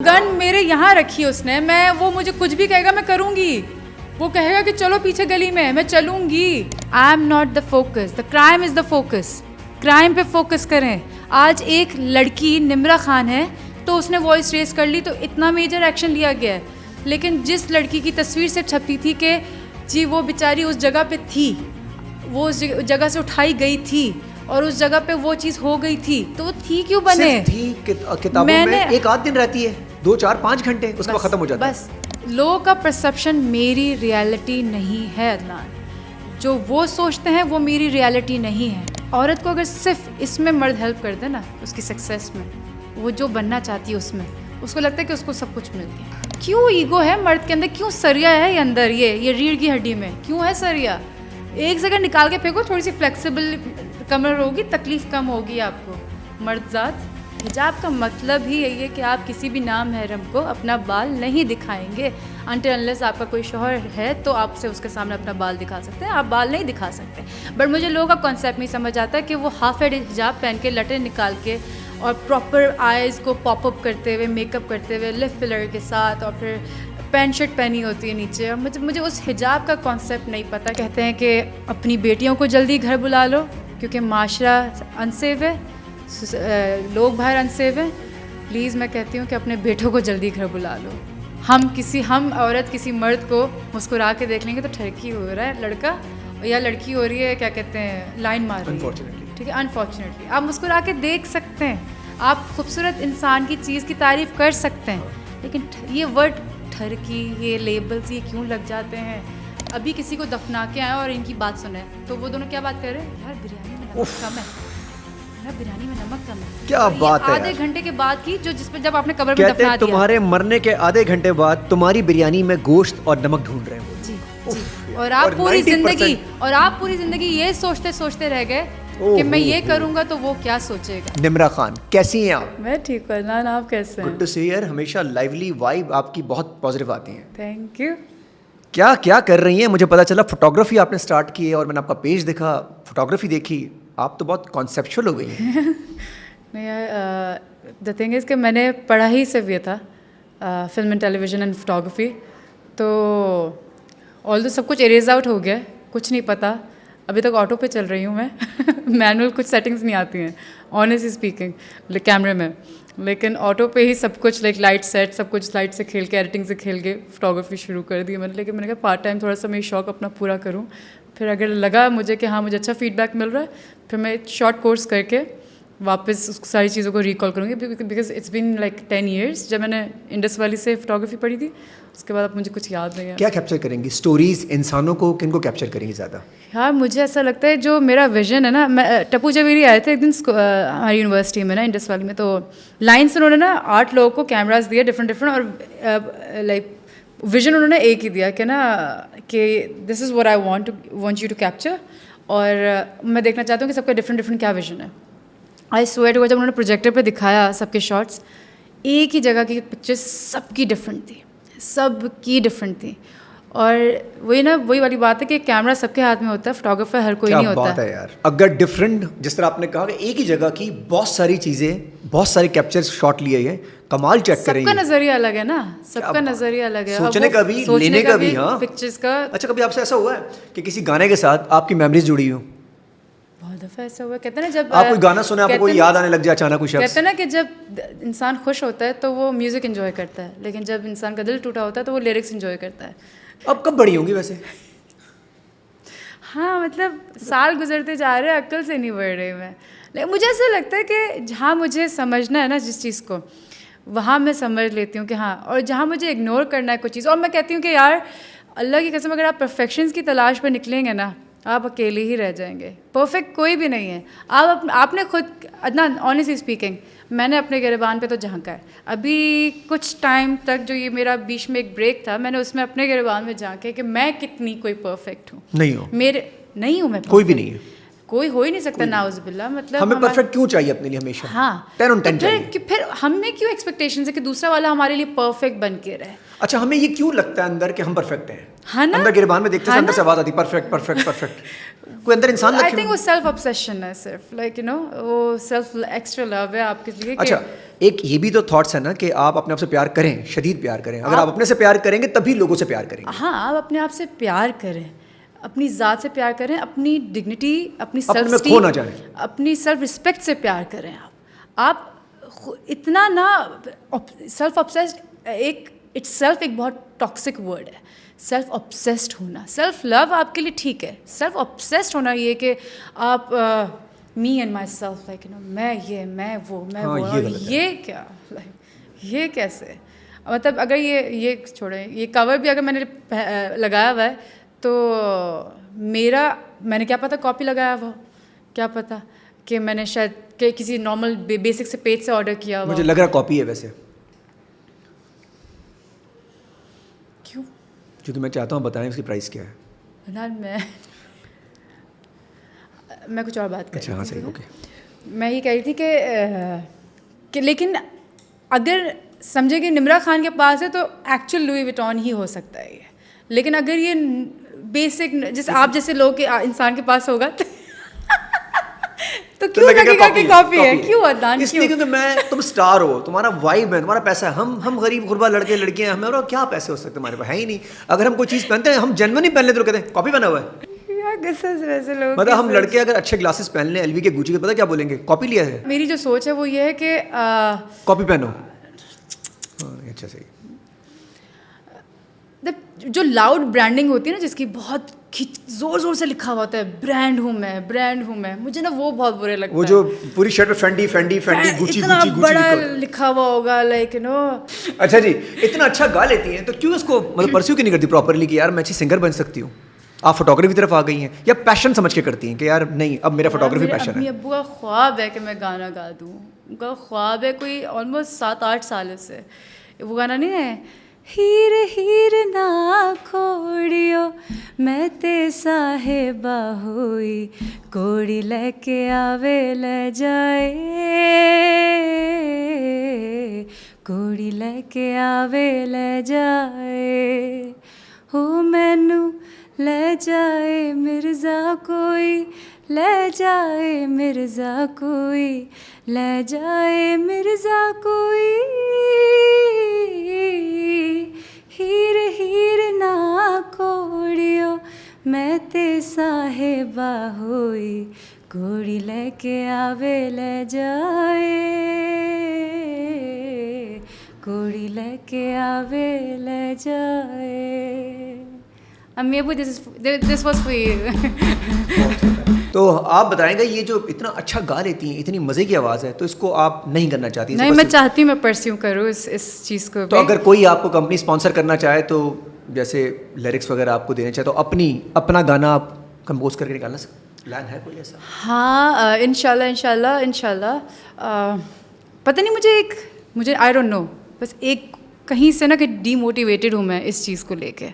Gun मेरे यहाँ रखी उसने, मैं वो मुझे कुछ भी कहेगा मैं करूँगी। वो कहेगा कि चलो पीछे गली में, मैं चलूँगी। आई am not the focus, the crime is the focus. Crime पे फोकस करें। आज एक लड़की निम्रा खान है तो उसने वॉइस रेस कर ली तो इतना मेजर एक्शन लिया गया है, लेकिन जिस लड़की की तस्वीर से छपती थी कि जी वो बेचारी उस जगह पे थी, वो उस जगह से उठाई गई थी और उस जगह पे वो चीज़ हो गई थी, तो वो थी क्यों बने? थी किताबों में एक आध दिन रहती है, 2 4 5 घंटे उसके बाद खत्म हो जाता है। बस लोगों का परसेप्शन मेरी रियलिटी नहीं है अदनान। जो वो सोचते हैं वो मेरी रियलिटी नहीं है। औरत को अगर सिर्फ इसमें मर्द हेल्प कर दे ना, उसकी सक्सेस में, वो जो बनना चाहती है उसमें, उसको लगता है कि उसको सब कुछ मिल गया। क्यों ईगो है मर्द के अंदर? क्यों सरिया है ये अंदर, ये रीढ़ की हड्डी में क्यों है सरिया? एक जगह निकाल के फेंको, थोड़ी सी फ्लेक्सिबल कमर होगी, तकलीफ कम होगी आपको। मर्दजात, हिजाब का मतलब ही यही है कि आप किसी भी नामहरम को अपना बाल नहीं दिखाएंगे। अनटिल अनलेस आपका कोई शौहर है तो आपसे उसके सामने अपना बाल दिखा सकते हैं, आप बाल नहीं दिखा सकते। बट मुझे लोगों का कॉन्सेप्ट नहीं समझ आता कि वो हाफ हेड हिजाब पहन के, लटें निकाल के और प्रॉपर आइज़ को पॉपअप करते हुए, मेकअप करते हुए, लिप फिलर के साथ, और फिर पैंट शर्ट पहनी होती है नीचे। और मुझे उस हिजाब का कॉन्सेप्ट नहीं पता। कहते हैं कि अपनी बेटियों को जल्दी घर बुला लो क्योंकि माशरा अनसेफ है, लोग बाहर अनसेफ हैं। प्लीज़ मैं कहती हूँ कि अपने बेटों को जल्दी घर बुला लो। हम औरत किसी मर्द को मुस्कुरा के देख लेंगे तो ठरकी हो रहा है लड़का या लड़की हो रही है, क्या कहते हैं, लाइन मार रही है, ठीक है, अनफॉर्चुनेटली। आप मुस्कुरा के देख सकते हैं, आप खूबसूरत इंसान की चीज़ की तारीफ़ कर सकते हैं, लेकिन ये वर्ड ठरकी, ये लेबल्स, ये क्यों लग जाते हैं? अभी किसी को दफना के आए और इनकी बात सुने तो वो दोनों क्या बात कर रहे हैं? यार बिरयानी में नमक कम है, यार बिरयानी में नमक कम है। क्या बात है? आधे घंटे के बाद की जो जिसपे जब आपने कब्र में कहते दफना हैं दिया, तुम्हारे मरने के आधे घंटे बाद तुम्हारी बिरयानी में गोश्त और नमक ढूंढ रहे हो। जी जी। और आप पूरी जिंदगी ये सोचते सोचते रह गए कि मैं ये करूंगा तो वो क्या सोचेगा। निम्रा खान, कैसी हैं आप? मैं ठीक हूँ अदनान, आप कैसे हैं? गुड टू सी यार, हमेशा लाइवली वाइब आपकी बहुत पॉजिटिव आती है। Thank you. क्या क्या कर रही हैं? मुझे पता चला फोटोग्राफी आपने स्टार्ट की है और मैंने आपका पेज देखा, फोटोग्राफी देखी, आप तो बहुत कॉन्सेप्चुअल हो गई हैं। नहीं यार, द थिंग इज़ कि मैंने पढ़ा ही सिर्फ ये था, film and television and photography, तो ऑल्दो सब कुछ इरेज आउट हो गया, कुछ नहीं पता। अभी तक ऑटो पे चल रही हूँ मैं मैनुअल कुछ सेटिंग्स नहीं आती हैं ऑनेस्टली स्पीकिंग कैमरे में, लेकिन ऑटो पे ही सब कुछ, लाइक लाइट सेट, सब कुछ लाइट से खेल के, एडिटिंग से खेल के फोटोग्राफी शुरू कर दी मैंने। लेकिन मैंने कहा पार्ट टाइम थोड़ा सा मैं शौक अपना पूरा करूँ। फिर अगर लगा मुझे कि हाँ मुझे अच्छा फीडबैक मिल रहा है, फिर मैं शॉर्ट कोर्स करके वापस उस सारी चीज़ों को रिकॉल करूँगी, because it's been like 10 years जब मैंने इंडस वैली से फोटोग्राफी पढ़ी थी, उसके बाद अब मुझे कुछ याद नहीं है। क्या कैप्चर करेंगी? स्टोरीज, इंसानों को, किनको कैप्चर करेंगी ज़्यादा? यार मुझे ऐसा लगता है जो मेरा विजन है ना, मैं टप्पू जवेरी आए थे एक दिन हमारी यूनिवर्सिटी में ना, इंडस वैली में, तो लाइन्स उन्होंने ना 8 लोगों को कैमरास दिए डिफरेंट और लाइक विजन उन्होंने एक ही दिया कि ना कि this is what I want you to capture, और मैं देखना चाहता हूँ कि सबका डिफरेंट क्या विजन है। आई स्वेयर टू गॉड, जब उन्होंने प्रोजेक्टर पे दिखाया सबके शॉट्स, एक ही जगह की पिक्चर्स सबकी डिफरेंट थी। और वही वाली बात है कि कैमरा सबके हाथ में होता है, फोटोग्राफर हर कोई नहीं होता। क्या बात है यार। अगर डिफरेंट, जिस तरह आपने कहा कि एक ही जगह की बहुत सारी चीज़ें, बहुत सारे कैप्चर शॉट लिए गए, कमाल चेक करेंगे। सबका नज़रिया अलग है ना, सबका नज़रिया अलग है, सोचने का भी, लेने का भी। हाँ, पिक्चर्स का। अच्छा, कभी आपसे ऐसा हुआ है कि किसी गाने के साथ आपकी मेमोरीज जुड़ी हो? बहुत दफ़ा ऐसा हुआ। कहते हैं ना जब आप कोई गाना सुने, आपको कोई याद आने लग जाए अचानक कोई शख्स। कहते हैं ना कि जब इंसान खुश होता है तो वो म्यूज़िक एंजॉय करता है, लेकिन जब इंसान का दिल टूटा होता है तो वो लिरिक्स एंजॉय करता है। अब कब बड़ी होंगी वैसे? हाँ, मतलब साल गुजरते जा रहे हैं, अक्ल से नहीं बढ़ रही मैं। लेकिन मुझे ऐसा लगता है कि जहाँ मुझे समझना है ना जिस चीज़ को, वहाँ मैं समझ लेती हूँ कि हाँ, और जहाँ मुझे इग्नोर करना है कोई चीज़, और मैं कहती हूँ कि यार अल्लाह की कसम, अगर आप परफेक्शंस की तलाश पर निकलेंगे ना, आप अकेले ही रह जाएंगे। परफेक्ट कोई भी नहीं है। आपने खुद अदनान, ऑनेस्टली स्पीकिंग, मैंने अपने गिरबान पे तो झांका है। अभी कुछ टाइम तक जो ये मेरा बीच में एक ब्रेक था, मैंने उसमें अपने गिरबान में झांके कि मैं कितनी कोई परफेक्ट हूँ। नहीं हो। नहीं हूँ मैं, कोई भी नहीं है। कोई हो ही नहीं सकता नाउज़ुबिल्लाह, मतलब हमें परफेक्ट क्यों चाहिए अपने लिए हमेशा? हाँ 10 on 10 तो चाहिए। फिर हमें क्यों एक्सपेक्टेशन है कि दूसरा वाला हमारे लिए परफेक्ट बन के रहे? अच्छा, हमें ये क्यों लगता है अंदर कि हम परफेक्ट हैं? हाँ ना? अंदर गिरबान में देखते हैं हाँ अंदर से ना? आवाज आती परफेक्ट परफेक्ट परफेक्ट। कोई अंदर इंसान आई रखे थिंक वो सेल्फ ऑब्सेशन है सिर्फ, लाइक यू नो, वो सेल्फ एक्स्ट्रा लव है आपके लिए कि अच्छा, एक ये भी तो थॉट्स है ना कि आप अपने आप से प्यार करें, शदीद प्यार करें। अगर आप अपने से प्यार करेंगे तभी लोगों से प्यार करेंगे। हाँ, आप अपने आप से प्यार करें, अपनी ज़ात से प्यार करें, अपनी डिग्निटी, अपनी अपने सेल्फ में खो ना जाएं। अपनी सेल्फ रिस्पेक्ट से प्यार करें। आप इतना ना सेल्फ ऑब्सेस्ड, एक इट्स सेल्फ एक बहुत टॉक्सिक वर्ड है सेल्फ ऑब्सेस्ड होना। सेल्फ लव आपके लिए ठीक है, सेल्फ ऑब्सेस्ड होना ये कि आप me and my self, like you know, मैं वो हाँ, और ये गलत है। ये क्या, लाइक ये कैसे, मतलब अगर ये छोड़ें, ये कवर भी अगर मैंने लगाया हुआ है तो मैंने क्या पता कॉपी लगाया हुआ, क्या पता कि मैंने शायद कि किसी नॉर्मल बेसिक से पेज से ऑर्डर किया हुआ। मुझे लग रहा कॉपी है वैसे। क्यों? जो तो मैं चाहता हूँ बताएं उसकी प्राइस क्या है। ना मैं कुछ और बात कर अच्छा, रही हाँ थी, सही, ठीक है? ओके। मैं ये कह रही थी कि लेकिन अगर समझे कि निम्रा खान के पास है तो एक्चुअल लुई विटॉन ही हो सकता है ये, लेकिन अगर ये बेसिक जैसे आप जैसे लोग के इंसान के पास होगा तो क्यों लगेगा कि कॉपी है? क्यों अदनान, इसलिए क्योंकि तुम स्टार हो, तुम्हारा वाइब है, तुम्हारा पैसा है। हम गरीब गुरबा लड़के लड़कियां, हमें क्या पैसे हो सकते हमारे पास, है ही नहीं। अगर हम कोई चीज़ पहनते हैं, हम जेन्युइन ही पहन लेते, तो कहते हैं कॉपी पहना हुआ है। यार गुस्से से वैसे लोग, मतलब हम लड़के अगर अच्छे ग्लासेस पहन लें एलवी के, गुची के, पता क्या बोलेंगे? कॉपी लिया है। मेरी जो सोच है वो ये है कि कॉपी पहनो। हाँ, अच्छा सही। जो लाउड ब्रांडिंग होती है ना, जिसकी बहुत जोर जोर से लिखा हुआ होता है ब्रांड हूँ मैं, मुझे ना वो बहुत बुरे लगता है। वो जो पूरी शर्ट पे फेंडी फेंडी फेंडी गुची इतना गुची गुची बड़ा लिखा हुआ होगा, लाइक यू नो। अच्छा जी, इतना अच्छा गा लेती हैं तो क्यों इसको मतलब परस्यू क्यों नहीं करती प्रॉपरली कि यार मैं अच्छी सिंगर बन सकती हूँ? आप फोटोग्राफी की तरफ आ गई हैं या पैशन समझ के करती हैं कि यार नहीं, अब मेरा फोटोग्राफी पैशन अम्मी है? अब्बू का ख्वाब है कि मैं गाना गा दूँ, उनका ख्वाब है कोई ऑलमोस्ट 7-8 साल से। वो गाना नहीं है, हीर हीर ना खोड़ियो मैं ते साहेबा हुई, कोड़ी लेके आवे ले जाए, कोड़ी लेके आवे ले जाए, हो मैनू ले जाए मिर्ज़ा कोई, ले जाए मिर्ज़ा कोई, ले जाए मिर्ज़ा कोई, हीर हीर ना खोड़ियो मैं ते साहेबा होई, कोड़ी लेके आवे ले जाए, कोड़ी लेके आवे ले जाए। अम्मी Abu this was for you. तो आप बताएंगे, ये जो इतना अच्छा गा लेती हैं, इतनी मज़े की आवाज़ है, तो इसको आप नहीं करना चाहती? नहीं, मैं चाहती हूँ मैं परस्यू करूँ इस चीज़ को। तो अगर कोई आपको कंपनी स्पॉन्सर करना चाहे, तो जैसे लिरिक्स वगैरह आपको देने चाहे, तो अपना गाना आप कंपोज करके निकालना प्लान है कोई ऐसा? हाँ, इंशाल्लाह। पता नहीं, मुझे आई डोंट नो, बस एक कहीं से ना कि डीमोटिवेटेड हूँ मैं इस चीज़ को लेके।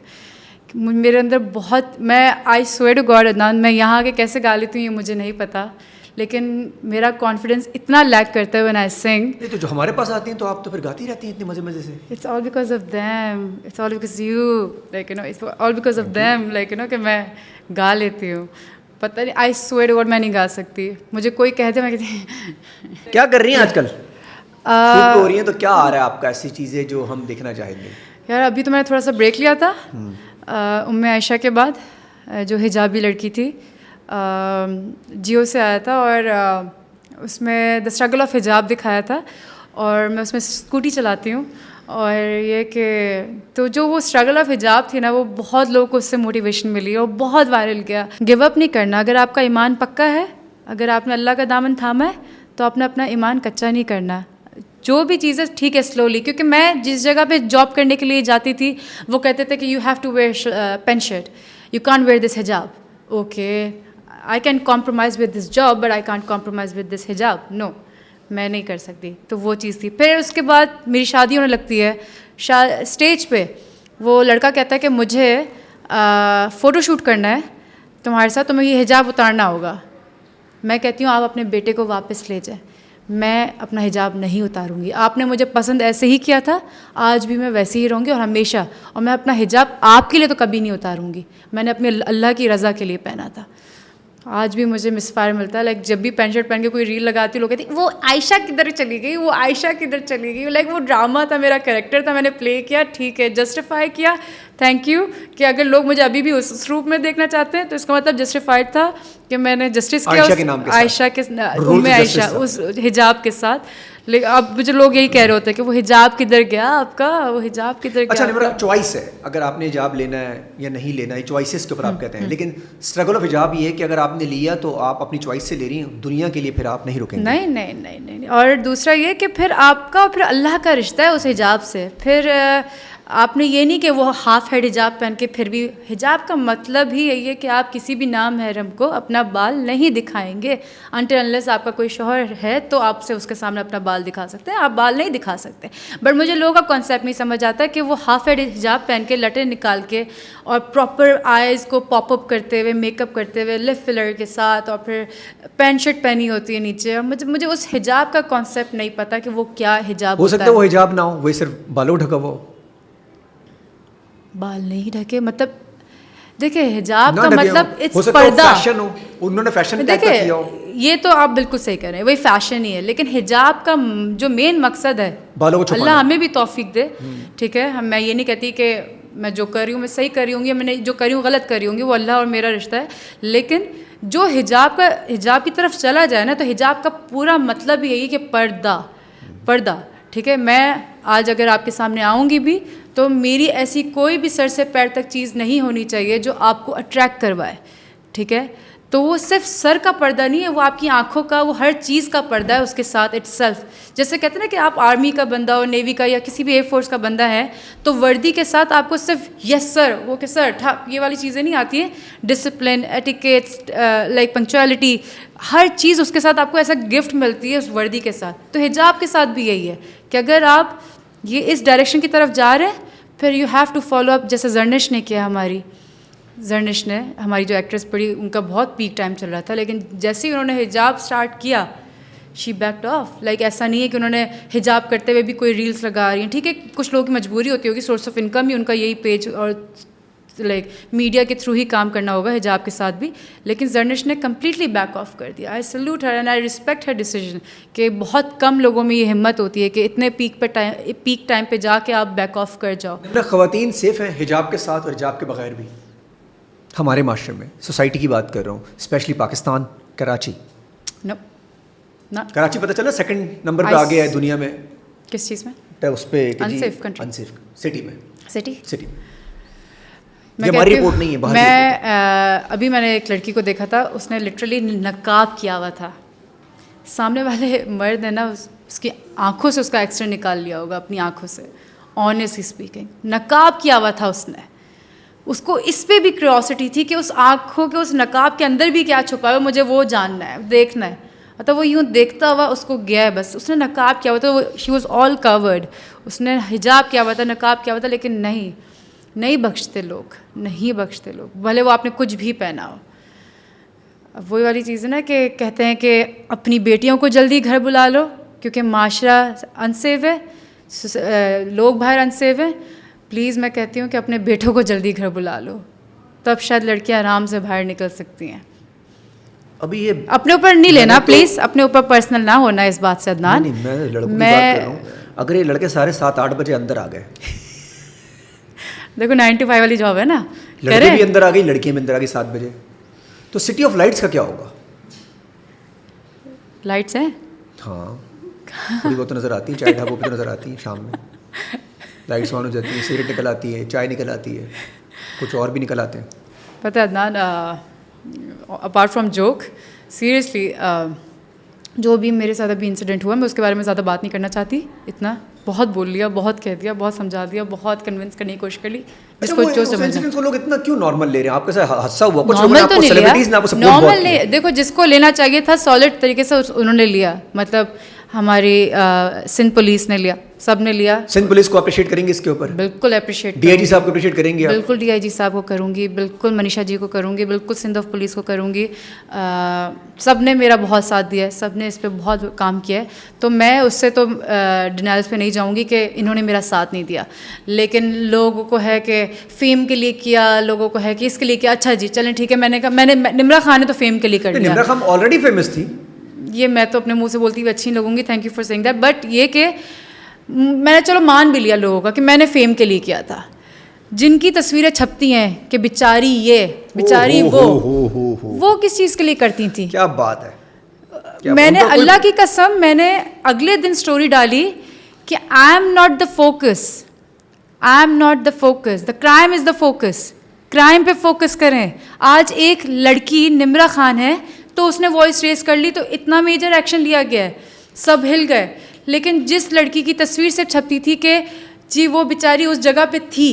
मेरे अंदर बहुत, मैं I swear to God Adnan, मैं यहाँ आके कैसे गा लेती हूँ ये मुझे नहीं पता, लेकिन मेरा कॉन्फिडेंस इतना लैक करता है व्हेन आई सिंग। ये तो जो हमारे पास आती हैं तो आप तो फिर गाती रहती हैं इतनी मज़े से। It's all because of them, it's all because you, like you know, it's all because of them, like you know, कि मैं गा लेती हूँ। पता नहीं, आई स्वेयर टू गॉड मैं नहीं गा सकती। मुझे कोई कहते, मैं कहती क्या कर रही हैं आजकल? शूट हो रही हैं तो क्या आ रहा है आपका, ऐसी चीज़ें जो हम देखना चाहेंगे? यार अभी तो मैंने थोड़ा सा ब्रेक लिया था उम्मे आयशा के बाद, जो हिजाबी लड़की थी, जियो से आया था, और उसमें द स्ट्रगल ऑफ हिजाब दिखाया था, और मैं उसमें स्कूटी चलाती हूँ, और ये कि तो जो वो स्ट्रगल ऑफ हिजाब थी ना, वो बहुत लोगों को उससे मोटिवेशन मिली और बहुत वायरल गया। गिव अप नहीं करना, अगर आपका ईमान पक्का है, अगर आपने अल्लाह का दामन थामा है, तो आपने अपना ईमान कच्चा नहीं करना। जो भी चीज़ें ठीक है स्लोली, क्योंकि मैं जिस जगह पे जॉब करने के लिए जाती थी, वो कहते थे कि you have to wear pant shirt, you can't wear this hijab. Okay, I can compromise with this job but I can't compromise with this hijab. No, मैं नहीं कर सकती। तो वो चीज़ थी। फिर उसके बाद मेरी शादी होने लगती है, स्टेज पे वो लड़का कहता है कि मुझे फ़ोटोशूट करना है तुम्हारे साथ, तुम्हें ये हिजाब उतारना होगा। मैं कहती हूँ आप अपने बेटे को वापस ले जाए, मैं अपना हिजाब नहीं उतारूंगी। आपने मुझे पसंद ऐसे ही किया था, आज भी मैं वैसे ही रहूँगी और हमेशा। और मैं अपना हिजाब आपके लिए तो कभी नहीं उतारूंगी, मैंने अपने अल्लाह की रज़ा के लिए पहना था। आज भी मुझे मिसफायर मिलता है, लाइक जब भी पैंट शर्ट पहन के कोई रील लगाती हूँ, लोग कहते हैं वो आयशा किधर चली गई, वो आयशा किधर चली गई। लाइक वो ड्रामा था, मेरा कैरेक्टर था, मैंने प्ले किया, ठीक है, जस्टिफाई किया, थैंक यू। कि अगर लोग मुझे अभी भी उस रूप में देखना चाहते हैं तो इसका मतलब जस्टिफाइड था कि मैंने जस्टिस किया आयशा के उम्मे आयशा उस हिजाब के साथ। लेकिन अब मुझे लोग यही कह रहे होते हैं कि वो हिजाब किधर गया आपका, वो हिजाब किधर गया। अच्छा, मेरा चॉइस है अगर आपने हिजाब लेना है या नहीं लेना है, चॉइसेस के ऊपर आप कहते हैं, लेकिन स्ट्रगल ऑफ हिजाब ये है कि अगर आपने लिया तो आप अपनी चॉइस से ले रही हैं, दुनिया के लिए फिर आप नहीं रुकेंगे। नहीं नहीं नहीं नहीं। और दूसरा ये कि फिर आपका और फिर अल्लाह का रिश्ता है उस हिजाब से। फिर आपने ये नहीं कि वो हाफ हेड हिजाब पहन के, फिर भी हिजाब का मतलब ही यही है कि आप किसी भी नामहरम को अपना बाल नहीं दिखाएंगे। अनटिल अनलेस आपका कोई शौहर है तो आपसे उसके सामने अपना बाल दिखा सकते हैं, आप बाल नहीं दिखा सकते। बट मुझे लोगों का कॉन्सेप्ट नहीं समझ आता कि वो हाफ हेड हिजाब पहन के, लटें निकाल के और प्रॉपर आइज़ को पॉपअप करते हुए, मेकअप करते हुए, लिप फिलर के साथ, और फिर पैंट शर्ट पहनी होती है नीचे। मुझे उस हिजाब का कॉन्सेप्ट नहीं पता कि वो क्या हिजाब हो सकता है। वो हिजाब ना हो, वो सिर्फ बालों ढका हुआ हो, बाल नहीं ढके। मतलब देखिए हिजाब का मतलब इट्स पर्दा। फैशन हो, उन्होंने फैशन टैग किया हो, ये तो आप बिल्कुल सही कह रहे हैं, वही फैशन ही है। लेकिन हिजाब का जो मेन मकसद है, बालों को छुपाना। अल्लाह हमें भी तौफीक दे, ठीक है। मैं ये नहीं कहती कि मैं जो कर रही हूँ मैं सही कर रही हूँगी, मैंने जो करी हूँ गलत कर रही हूँगी, वो अल्लाह और मेरा रिश्ता है। लेकिन जो हिजाब की तरफ चला जाए ना, तो हिजाब का पूरा मतलब यही कि पर्दा, ठीक है। मैं आज अगर आपके सामने आऊँगी भी तो मेरी ऐसी कोई भी सर से पैर तक चीज़ नहीं होनी चाहिए जो आपको अट्रैक्ट करवाए, ठीक है। तो वो सिर्फ सर का पर्दा नहीं है, वो आपकी आंखों का, वो हर चीज़ का पर्दा है उसके साथ इटसेल्फ। जैसे कहते हैं ना कि आप आर्मी का बंदा हो, नेवी का या किसी भी एयरफोर्स का बंदा है, तो वर्दी के साथ आपको सिर्फ यस सर, वो के सर ठा, ये वाली चीज़ें नहीं आती हैं। डिसिप्लिन, एटिकेट्स, लाइक पंक्चुअलिटी, हर चीज़ उसके साथ आपको ऐसा गिफ्ट मिलती है उस वर्दी के साथ। तो हिजाब के साथ भी यही है कि अगर आप ये इस डायरेक्शन की तरफ जा रहे हैं, फिर you have to follow up. जैसे जर्निश ने किया, जर्निश ने, हमारी जो एक्ट्रेस पड़ी, उनका बहुत पीक टाइम चल रहा था, लेकिन जैसे ही उन्होंने हिजाब स्टार्ट किया, शी बैक्ड ऑफ। लाइक ऐसा नहीं है कि उन्होंने हिजाब करते हुए भी कोई रील्स लगा रही हैं, ठीक है, कुछ लोगों की मजबूरी होती होगी, सोर्स ऑफ इनकम ही उनका यही पेज और लाइक मीडिया के थ्रू ही काम करना होगा हिजाब के साथ भी। लेकिन जर्निश ने कम्प्लीटली बैक ऑफ कर दिया। I salute her and I respect her decision कि बहुत कम लोगों में ये हिम्मत होती है कि इतने पीक टाइम पे जाके आप बैक ऑफ कर जाओ। ख़वातीन सेफ हैं हिजाब के साथ और हिजाब के बगैर भी? हमारे माशरे में, सोसाइटी की बात कर रहा हूँ, स्पेशली पाकिस्तान, कराची। ना कराची पता चला सेकंड नंबर पे आ गया है दुनिया में। किस चीज़ में? उस पे अनसेफ कंट्री, अनसेफ सिटी में। सिटी ये हमारी रिपोर्ट नहीं है, बाहर मैं अभी मैंने एक लड़की को देखा था, उसने लिटरली नकाब किया हुआ था। सामने वाले मर्द ने ना उसकी आंखों से उसका एक्सरे निकाल लिया होगा, अपनी आंखों से, ऑनेस्टली स्पीकिंग। नकाब किया हुआ था उसने। उसको इस पे भी क्यूरियोसिटी थी कि उस आंखों के उस नकाब के अंदर भी क्या छुपा है, मुझे वो जानना है, देखना है। मतलब वो यूँ देखता हुआ उसको गया है बस। उसने नकाब किया हुआ था, वो शी वॉज ऑल कवर्ड, उसने हिजाब किया हुआ था, नकाब किया हुआ था, लेकिन नहीं बख्शते लोग, नहीं बख्शते लोग, भले वो आपने कुछ भी पहना हो। अब वही वाली चीज़ है ना कि कहते हैं कि अपनी बेटियों को जल्दी घर बुला लो क्योंकि माशरा अनसेफ है, लोग बाहर अनसेफ हैं। प्लीज़ मैं कहती हूँ कि अपने बेटों को जल्दी घर बुला लो, तब शायद लड़कियाँ आराम से बाहर निकल सकती हैं। अभी ये अपने ऊपर नहीं लेना, प्लीज़ अपने ऊपर पर्सनल ना होना इस बात से अदनान। नहीं, मैं लड़कों की बात कर रहा हूँ। अगर ये लड़के सारे 7-8 बजे अंदर आ गए, देखो 9 to 5 वाली जॉब है ना, लड़के भी अंदर आ गई, लड़कियां भी अंदर आ गई 7 बजे, तो सिटी ऑफ लाइट्स का क्या होगा? लाइट्स हैं, हाँ, थोड़ी बहुत नज़र आती है, चाय ढाबों पे नज़र आती है, शाम में लाइट्स ऑन हो जाती है, सिगरेट निकल आती है, चाय निकल आती है, कुछ और भी निकल आते हैं। पता है Adnan, apart from joke, seriously जो भी मेरे साथ अभी इंसिडेंट हुआ, मैं उसके बारे में ज़्यादा बात नहीं करना चाहती। इतना बहुत बोल लिया, बहुत कह दिया, बहुत समझा दिया, बहुत कन्विंस करने की कोशिश कर ली, जिसको जो समझना। को लोग इतना क्यों नॉर्मल ले रहे हैं? आपके साथ हादसा हुआ, कुछ नॉर्मल तो नहीं लिया, नॉर्मल देखो जिसको लेना चाहिए था सॉलिड तरीके से उन्होंने लिया। मतलब हमारी सिंध पुलिस ने लिया, सब ने लिया। सिंध पुलिस को अप्रिशिएट करेंगे इसके ऊपर? बिल्कुल अप्रिशिएट। डीआईजी साहब को अप्रिशिएट करेंगे आप? बिल्कुल डीआईजी साहब को करूँगी, बिल्कुल मनीषा जी को करूँगी, बिल्कुल सिंध ऑफ पुलिस को करूँगी। सब ने मेरा बहुत साथ दिया है, सब ने इस पर बहुत काम किया है, तो मैं उससे तो डिनाइल्स पे नहीं जाऊँगी कि इन्होंने मेरा साथ नहीं दिया। लेकिन लोगों को है कि फ़ेम के लिए किया, लोगों को है कि इसके लिए किया। अच्छा जी चलें ठीक है, मैंने निम्रा खान ने तो फ़ेम के लिए कर दिया। निम्रा खान ऑलरेडी फेमस थी। ये मैं तो अपने मुंह से बोलती हुई अच्छी नहीं लगूंगी, thank you for saying that, but ये कि मैंने चलो मान भी लिया लोगों का कि मैंने फेम के लिए किया था। जिनकी तस्वीरें छपती हैं कि बेचारी ये बेचारी वो किस चीज़ के लिए करती थी? क्या बात है। मैंने अल्लाह की कसम, मैंने अगले दिन स्टोरी डाली कि आई am not the focus, I am not the focus, the crime is the focus. Crime पे फोकस करें। आज एक लड़की निम्रा खान है तो उसने वॉइस रेस कर ली तो इतना मेजर एक्शन लिया गया है, सब हिल गए। लेकिन जिस लड़की की तस्वीर से छपती थी कि जी वो बेचारी उस जगह पे थी,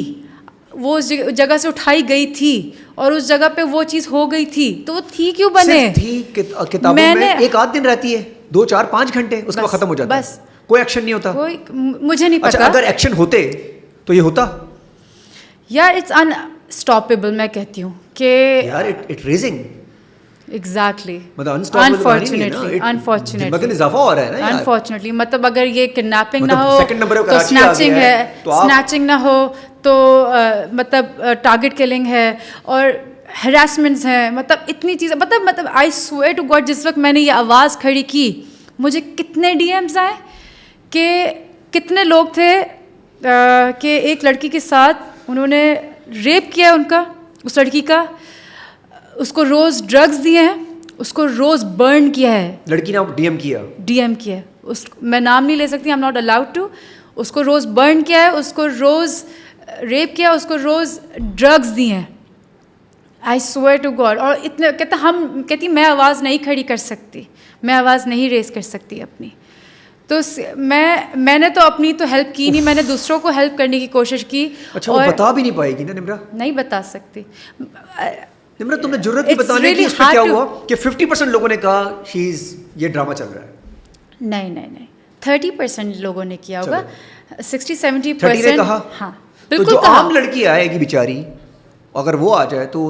वो उस जगह से उठाई गई थी और उस जगह पे वो चीज़ हो गई थी, तो वो थी क्यों बने? थी किताबों में एक आध दिन रहती है, 2 4 5 घंटे, उसके बाद खत्म हो जाता है, बस कोई एक्शन नहीं होता। कोई, मुझे नहीं पता। अच्छा, अगर एक्शन होते तो ये होता यार? इट्स अनस्टॉपेबल, मैं कहती हूँ कि यार इट रेजिंग एग्जैक्टली, मतलब अनफॉर्चुनेटली इजाफा हो रहा है ना यार। अनफॉर्चुनेटली मतलब अगर ये किडनैपिंग मतलब ना हो सेकंड नंबर पे तो कराची स्नैचिंग आ गया है, तो आप... स्नैचिंग ना हो तो मतलब टारगेट किलिंग है और हरासमेंट्स हैं, मतलब इतनी चीज़ें, मतलब आई स्वेयर टू गॉड जिस वक्त मैंने ये आवाज़ खड़ी की मुझे कितने डीएम्स आए कि कितने लोग थे कि एक लड़की के साथ उन्होंने रेप किया उनका, उस लड़की का, उसको रोज़ ड्रग्स दिए हैं, उसको रोज़ बर्न किया है। लड़की ने डीएम किया है, उस मैं नाम नहीं ले सकती, I am not allowed to. उसको रोज़ बर्न किया है, उसको रोज़ रेप किया, उसको रोज़ ड्रग्स दिए हैं। I swear to God. और इतने कहती मैं आवाज़ नहीं खड़ी कर सकती, मैं आवाज़ नहीं रेस कर सकती अपनी। तो मैंने तो अपनी तो हेल्प की नहीं, मैंने दूसरों को हेल्प करने की कोशिश की। अच्छा, वो बता भी नहीं पाएगी ना निम्रा? नहीं बता सकती निम्रा, तुमने जरूरत नहीं बताने की। उसमें क्या हुआ कि 50% लोगों ने कहा ये ड्रामा चल रहा है। नहीं 30% लोगों ने किया होगा, 60-70% कहा। हाँ तो बिल्कुल। जो आम लड़की आएगी बेचारी, अगर वो आ जाए तो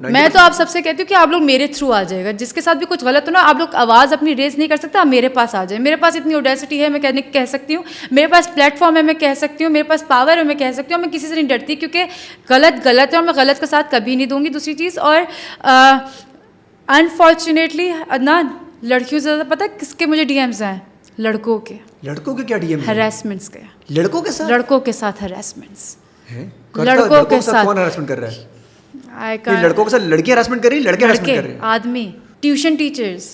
मैं तो आप सबसे कहती हूँ कि आप लोग मेरे थ्रू आ जाएगा, जिसके साथ भी कुछ गलत हो ना, आप लोग आवाज़ अपनी रेस नहीं कर सकते, आप मेरे पास आ जाए। मेरे पास इतनी ऑडेसिटी है, मैं कह सकती हूँ, मेरे पास प्लेटफॉर्म है, मैं कह सकती हूँ, मेरे पास पावर है, मैं कह सकती हूँ। मैं किसी से नहीं डरती क्योंकि गलत है और मैं गलत का साथ कभी नहीं दूंगी। दूसरी चीज़, और अनफॉर्चुनेटली अदनान, लड़कियों से ज़्यादा पता है किसके मुझे डीएम्स आए? लड़कों के क्या डीएम? हरासमेंट्स के। लड़कों के साथ हरासमेंट्स। लड़कों के साथ कौन हरासमेंट कर रहा है? लड़कों के साथ लड़कियां हरासमेंट कर रही है, लड़के हरासमेंट कर रहे हैं? आदमी, ट्यूशन टीचर्स,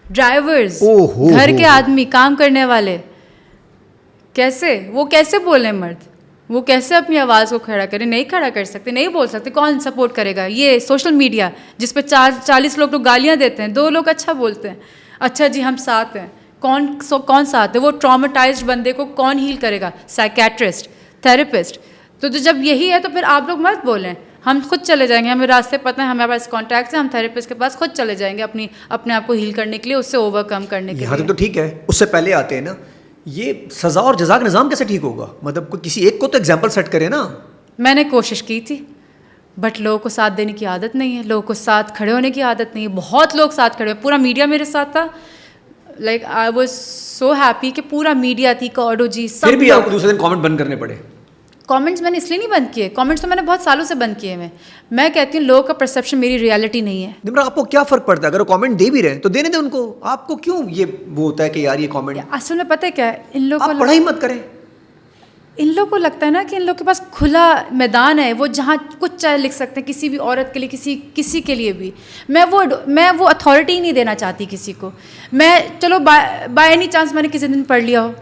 ड्राइवर्स, घर के आदमी, काम करने वाले, कैसे बोले मर्द? वो कैसे अपनी आवाज़ को खड़ा करें? नहीं खड़ा कर सकते, नहीं बोल सकते। कौन सपोर्ट करेगा? ये सोशल मीडिया जिस पे 40 लोग तो गालियाँ देते हैं, 2 लोग अच्छा बोलते हैं, अच्छा जी हम साथ हैं। कौन साथ है? वो ट्रॉमेटाइज्ड बंदे को कौन हील करेगा? Psychiatrist, therapist. तो जब यही है तो फिर आप लोग मत बोलें, हम खुद चले जाएंगे, हमें रास्ते पता है, हमारे पास कॉन्टैक्ट्स हैं, हम थेरेपिस्ट के पास खुद चले जाएंगे अपने आप को हील करने के लिए, उससे ओवरकम करने के लिए। यहाँ तक तो ठीक है, उससे पहले आते हैं ना, ये सज़ा और जज़ा का निज़ाम कैसे ठीक होगा? मतलब कोई किसी एक को तो एग्जाम्पल सेट करे ना। मैंने कोशिश की थी, बट लोगों को साथ देने की आदत नहीं है, लोगों को साथ खड़े होने की आदत नहीं है। बहुत लोग साथ खड़े, पूरा मीडिया मेरे साथ था। Like I was so happy कि पूरा मीडिया थी, कॉडो जी, सब। फिर भी आपको दूसरे दिन कमेंट बंद करने पड़े? कमेंट्स मैंने इसलिए नहीं बंद किए, कमेंट्स तो मैंने बहुत सालों से बंद किए हैं। मैं कहती हूँ लोगों का परसेप्शन मेरी रियलिटी नहीं है। निम्रा, आपको क्या फ़र्क पड़ता है? अगर वो कमेंट दे भी रहे हैं तो देने दें उनको, आपको क्यों ये वो होता है कि यार ये कमेंट? असल में पता है क्या है, इन लोगों को पढ़ाई मत करें। इन लोगों को लगता है ना कि इन लोगों के पास खुला मैदान है, वो जहाँ कुछ चाहे लिख सकते हैं, किसी भी औरत के लिए, किसी के लिए भी। मैं वो अथॉरिटी नहीं देना चाहती किसी को। मैं चलो बाय एनी चांस मैंने किसी दिन पढ़ लिया हो,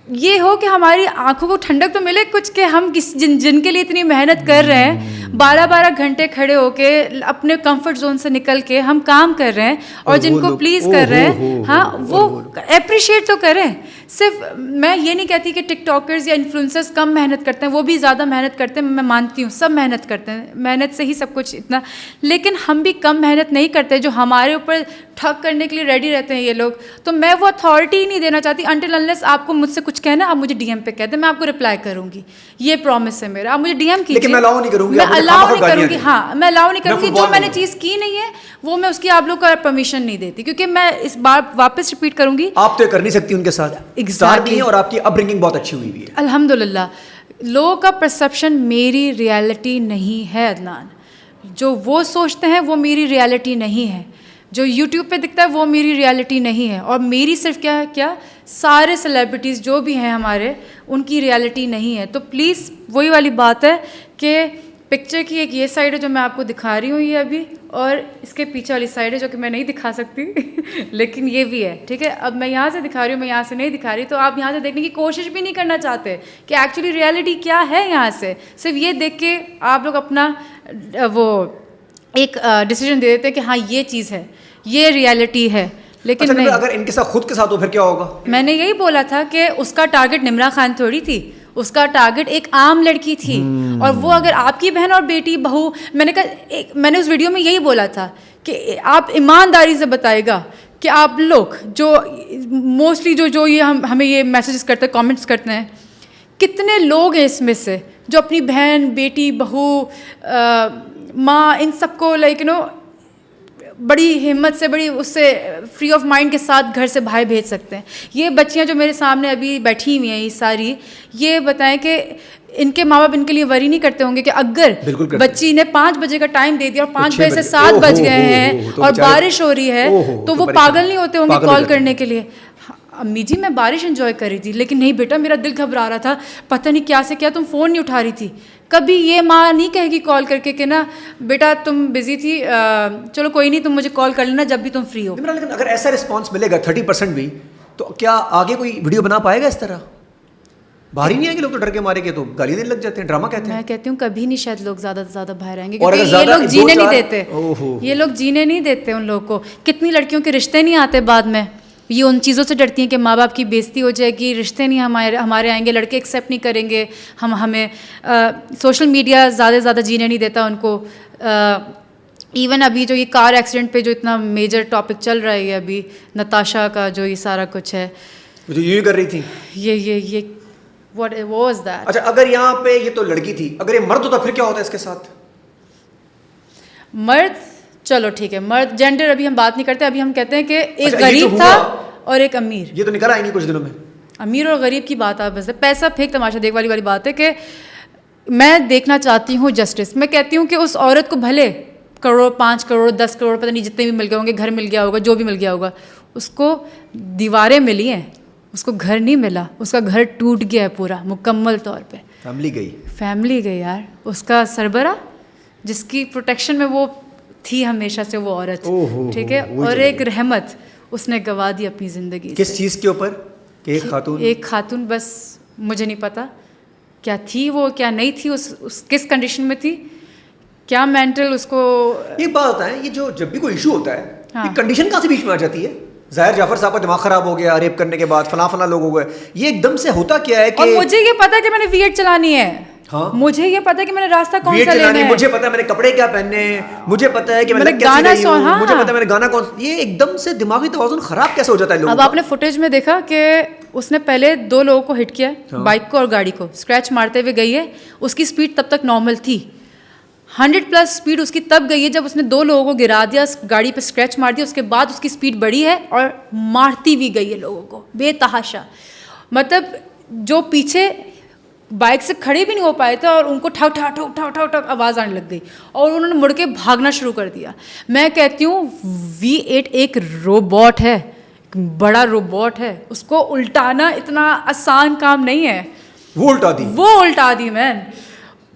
ये हो कि हमारी आंखों को ठंडक तो मिले कुछ, कि हम जिनके लिए इतनी मेहनत कर रहे हैं 12-12 घंटे खड़े होके अपने कंफर्ट जोन से निकल के हम काम कर रहे हैं और जिनको प्लीज कर रहे हैं, हाँ वो अप्रिशिएट तो करें। सिर्फ मैं ये नहीं कहती कि टिकटॉकर्स या इन्फ्लुएंसर्स कम मेहनत करते हैं, वो भी ज़्यादा मेहनत करते हैं, मैं मानती हूँ सब मेहनत करते हैं, मेहनत से ही सब कुछ इतना, लेकिन हम भी कम मेहनत नहीं करते जो हमारे ऊपर ठग करने के लिए रेडी रहते हैं ये लोग। तो मैं वो अथॉरिटी ही नहीं देना चाहती अनटिल अनलेस आपको मुझसे कुछ कहना आप मुझे डीएम पे कहते, मैं आपको रिप्लाई करूंगी, ये प्रॉमिस है मेरा। आप मुझे डीएम कीजिए, लेकिन मैं अलाउ नहीं करूंगी, मैं अलाउ नहीं करूंगी, हाँ हाँ मैं अलाउ नहीं करूंगी। जो मैंने चीज़ की नहीं है वो मैं उसकी आप लोग को परमिशन नहीं देती, क्योंकि मैं इस बार वापस रिपीट करूंगी, आप तो कर नहीं सकती उनके साथ एग्जैक्टली, और आपकी अपब्रिंगिंग बहुत अच्छी हुई है अल्हम्दुलिल्लाह। लोगों का परसेप्शन मेरी रियलिटी नहीं है अदनान, जो वो सोचते हैं वो मेरी रियलिटी नहीं है, जो यूट्यूब पे दिखता है वो मेरी रियलिटी नहीं है, और मेरी सिर्फ क्या सारे सेलिब्रिटीज़ जो भी हैं हमारे उनकी रियलिटी नहीं है। तो प्लीज़ वही वाली बात है कि पिक्चर की एक ये साइड है जो मैं आपको दिखा रही हूँ ये अभी, और इसके पीछे वाली साइड है जो कि मैं नहीं दिखा सकती लेकिन ये भी है, ठीक है। अब मैं यहाँ से दिखा रही हूँ, मैं यहाँ से नहीं दिखा रही, तो आप यहाँ से देखने की कोशिश भी नहीं करना चाहते कि एक्चुअली रियलिटी क्या है यहाँ से, सिर्फ ये देख के आप लोग अपना वो एक डिसीजन दे देते हैं कि हाँ ये चीज़ है, ये रियलिटी है। लेकिन अच्छा, नहीं, अगर इनके साथ खुद के साथ हो फिर क्या होगा? मैंने यही बोला था कि उसका टारगेट निमरा खान थोड़ी थी, उसका टारगेट एक आम लड़की थी, और वो अगर आपकी बहन और बेटी बहू, मैंने उस वीडियो में यही बोला था कि आप ईमानदारी से बताएगा कि आप लोग जो मोस्टली जो ये हमें ये मैसेजेस करते हैं, कमेंट्स करते हैं, कितने लोग हैं इसमें से जो अपनी बहन बेटी बहू माँ इन सबको लाइक नो बड़ी हिम्मत से, बड़ी उससे फ्री ऑफ माइंड के साथ घर से बाहर भेज सकते हैं। ये बच्चियां जो मेरे सामने अभी बैठी हुई हैं ये सारी, ये बताएं कि इनके माँ बाप इनके लिए वरी नहीं करते होंगे कि अगर बच्ची ने 5 बजे का टाइम दे दिया और 5 बजे से 7 बज गए हैं और बारिश हो रही है, तो वो पागल नहीं होते होंगे कॉल करने के लिए? अम्मी जी मैं बारिश एंजॉय कर रही थी, लेकिन नहीं बेटा मेरा दिल घबरा रहा था, पता नहीं क्या से क्या तुम फ़ोन नहीं उठा रही थी। कभी ये माँ नहीं कहेगी कॉल करके कि ना बेटा तुम बिजी थी, चलो कोई नहीं तुम मुझे कॉल कर लेना जब भी तुम फ्री हो। लेकिन अगर ऐसा रिस्पांस मिलेगा 30% भी, तो क्या आगे कोई वीडियो बना पाएगा इस तरह? बाहर ही नहीं आएंगे लोग, तो डर के मारे के तो गाली देने लग जाते हैं, ड्रामा कहते हैं। मैं कहती हूँ कभी नहीं शायद लोग ज़्यादा से ज़्यादा बाहर आएंगे, क्योंकि ये लोग जीने नहीं देते, ये लोग जीने नहीं देते उन लोग को। कितनी लड़कियों के रिश्ते नहीं आते बाद में, ये उन चीज़ों से डरती हैं कि माँ बाप की बेइज्जती हो जाएगी, रिश्ते नहीं हमारे आएंगे, लड़के एक्सेप्ट नहीं करेंगे, हमें सोशल मीडिया ज़्यादा से ज़्यादा जीने नहीं देता उनको। इवन अभी जो ये कार एक्सीडेंट पे जो इतना मेजर टॉपिक चल रहा है अभी, नताशा का जो ये सारा कुछ है, जो यूँ कर रही थी, ये व्हाट वाज दैट? अच्छा, अगर यहाँ पे ये तो लड़की थी, अगर ये मर्द होता फिर क्या होता इसके साथ? मर्द, चलो ठीक है, मर्द जेंडर अभी हम बात नहीं करते, अभी हम कहते हैं कि एक अच्छा, गरीब था और एक अमीर। ये तो निकल आएंगी कुछ दिनों में। अमीर और गरीब की बात आप बस पैसा फेंक तमाशा देख वाली बात है कि मैं देखना चाहती हूँ जस्टिस। मैं कहती हूँ कि उस औरत को भले करोड़ 5 करोड़ 10 करोड़ पता नहीं जितने भी मिल गए होंगे, घर मिल गया होगा, जो भी मिल गया होगा, उसको दीवारें मिली हैं, उसको घर नहीं मिला, उसका घर टूट गया है पूरा मुकम्मल तौर पे, फैमिली गई यार, उसका सरबरा जिसकी प्रोटेक्शन में वो थी हमेशा से वो औरत, ठीक है, और एक रहमत उसने गवा दी अपनी ज़िंदगी। किस चीज़ के ऊपर? एक खातून, बस मुझे नहीं पता क्या थी वो, क्या नहीं थी, उस किस कंडीशन में थी, क्या मेंटल उसको। एक बात होता है, ये जो जब भी कोई इशू होता है, ये कंडीशन कहाँ से बीच में आ जाती है? ज़ाहिर जाफर साहब का दिमाग खराब हो गया रेप करने के बाद, फला लोग हो गए, ये एकदम से होता क्या है कि और मुझे ये पता है कि मैंने V8 चलानी है, हाँ? मुझे ये पता है कि मैंने रास्ता कौन सा लेना है, मुझे पता है मैंने कपड़े क्या पहनने हैं, मुझे पता है कि मैंने गाना हाँ? मुझे पता है मैंने गाना कौन, ये एकदम से दिमागी तवाज़ुन खराब कैसे हो जाता है लोगों अब आपने फुटेज में देखा कि उसने पहले 2 लोगों को हिट किया, हाँ? बाइक को और गाड़ी को स्क्रैच मारते हुए गई है, उसकी स्पीड तब तक नॉर्मल थी, 100+ स्पीड उसकी तब गई है जब उसने 2 लोगों को गिरा दिया, गाड़ी पे स्क्रैच मार दिया, उसके बाद उसकी स्पीड बढ़ी है और मारती भी गई है लोगों को बेतहाशा। मतलब जो पीछे बाइक से खड़े भी नहीं हो पाए थे और उनको ठक ठक ठक ठक ठक ठक आवाज़ आने लग गई और उन्होंने मुड़ के भागना शुरू कर दिया। मैं कहती हूँ V8 एक रोबोट है, एक बड़ा रोबोट है, उसको उल्टाना इतना आसान काम नहीं है। वो उल्टा दी मैन,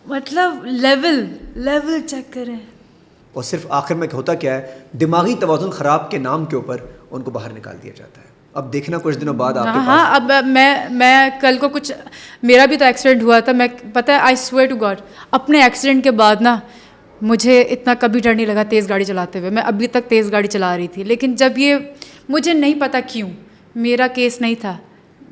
मतलब लेवल चेक करें। और सिर्फ आखिर में होता क्या है, दिमागी तवाज़ुन ख़राब के नाम के ऊपर उनको बाहर निकाल दिया जाता है। अब देखना कुछ दिनों बाद आपके हाँ हाँ, अब मैं कल को कुछ, मेरा भी तो एक्सीडेंट हुआ था, मैं पता है, आई स्वेयर टू गॉड, अपने एक्सीडेंट के बाद ना मुझे इतना कभी डर नहीं लगा तेज़ गाड़ी चलाते हुए। मैं अभी तक तेज़ गाड़ी चला रही थी, लेकिन जब ये, मुझे नहीं पता क्यों, मेरा केस नहीं था,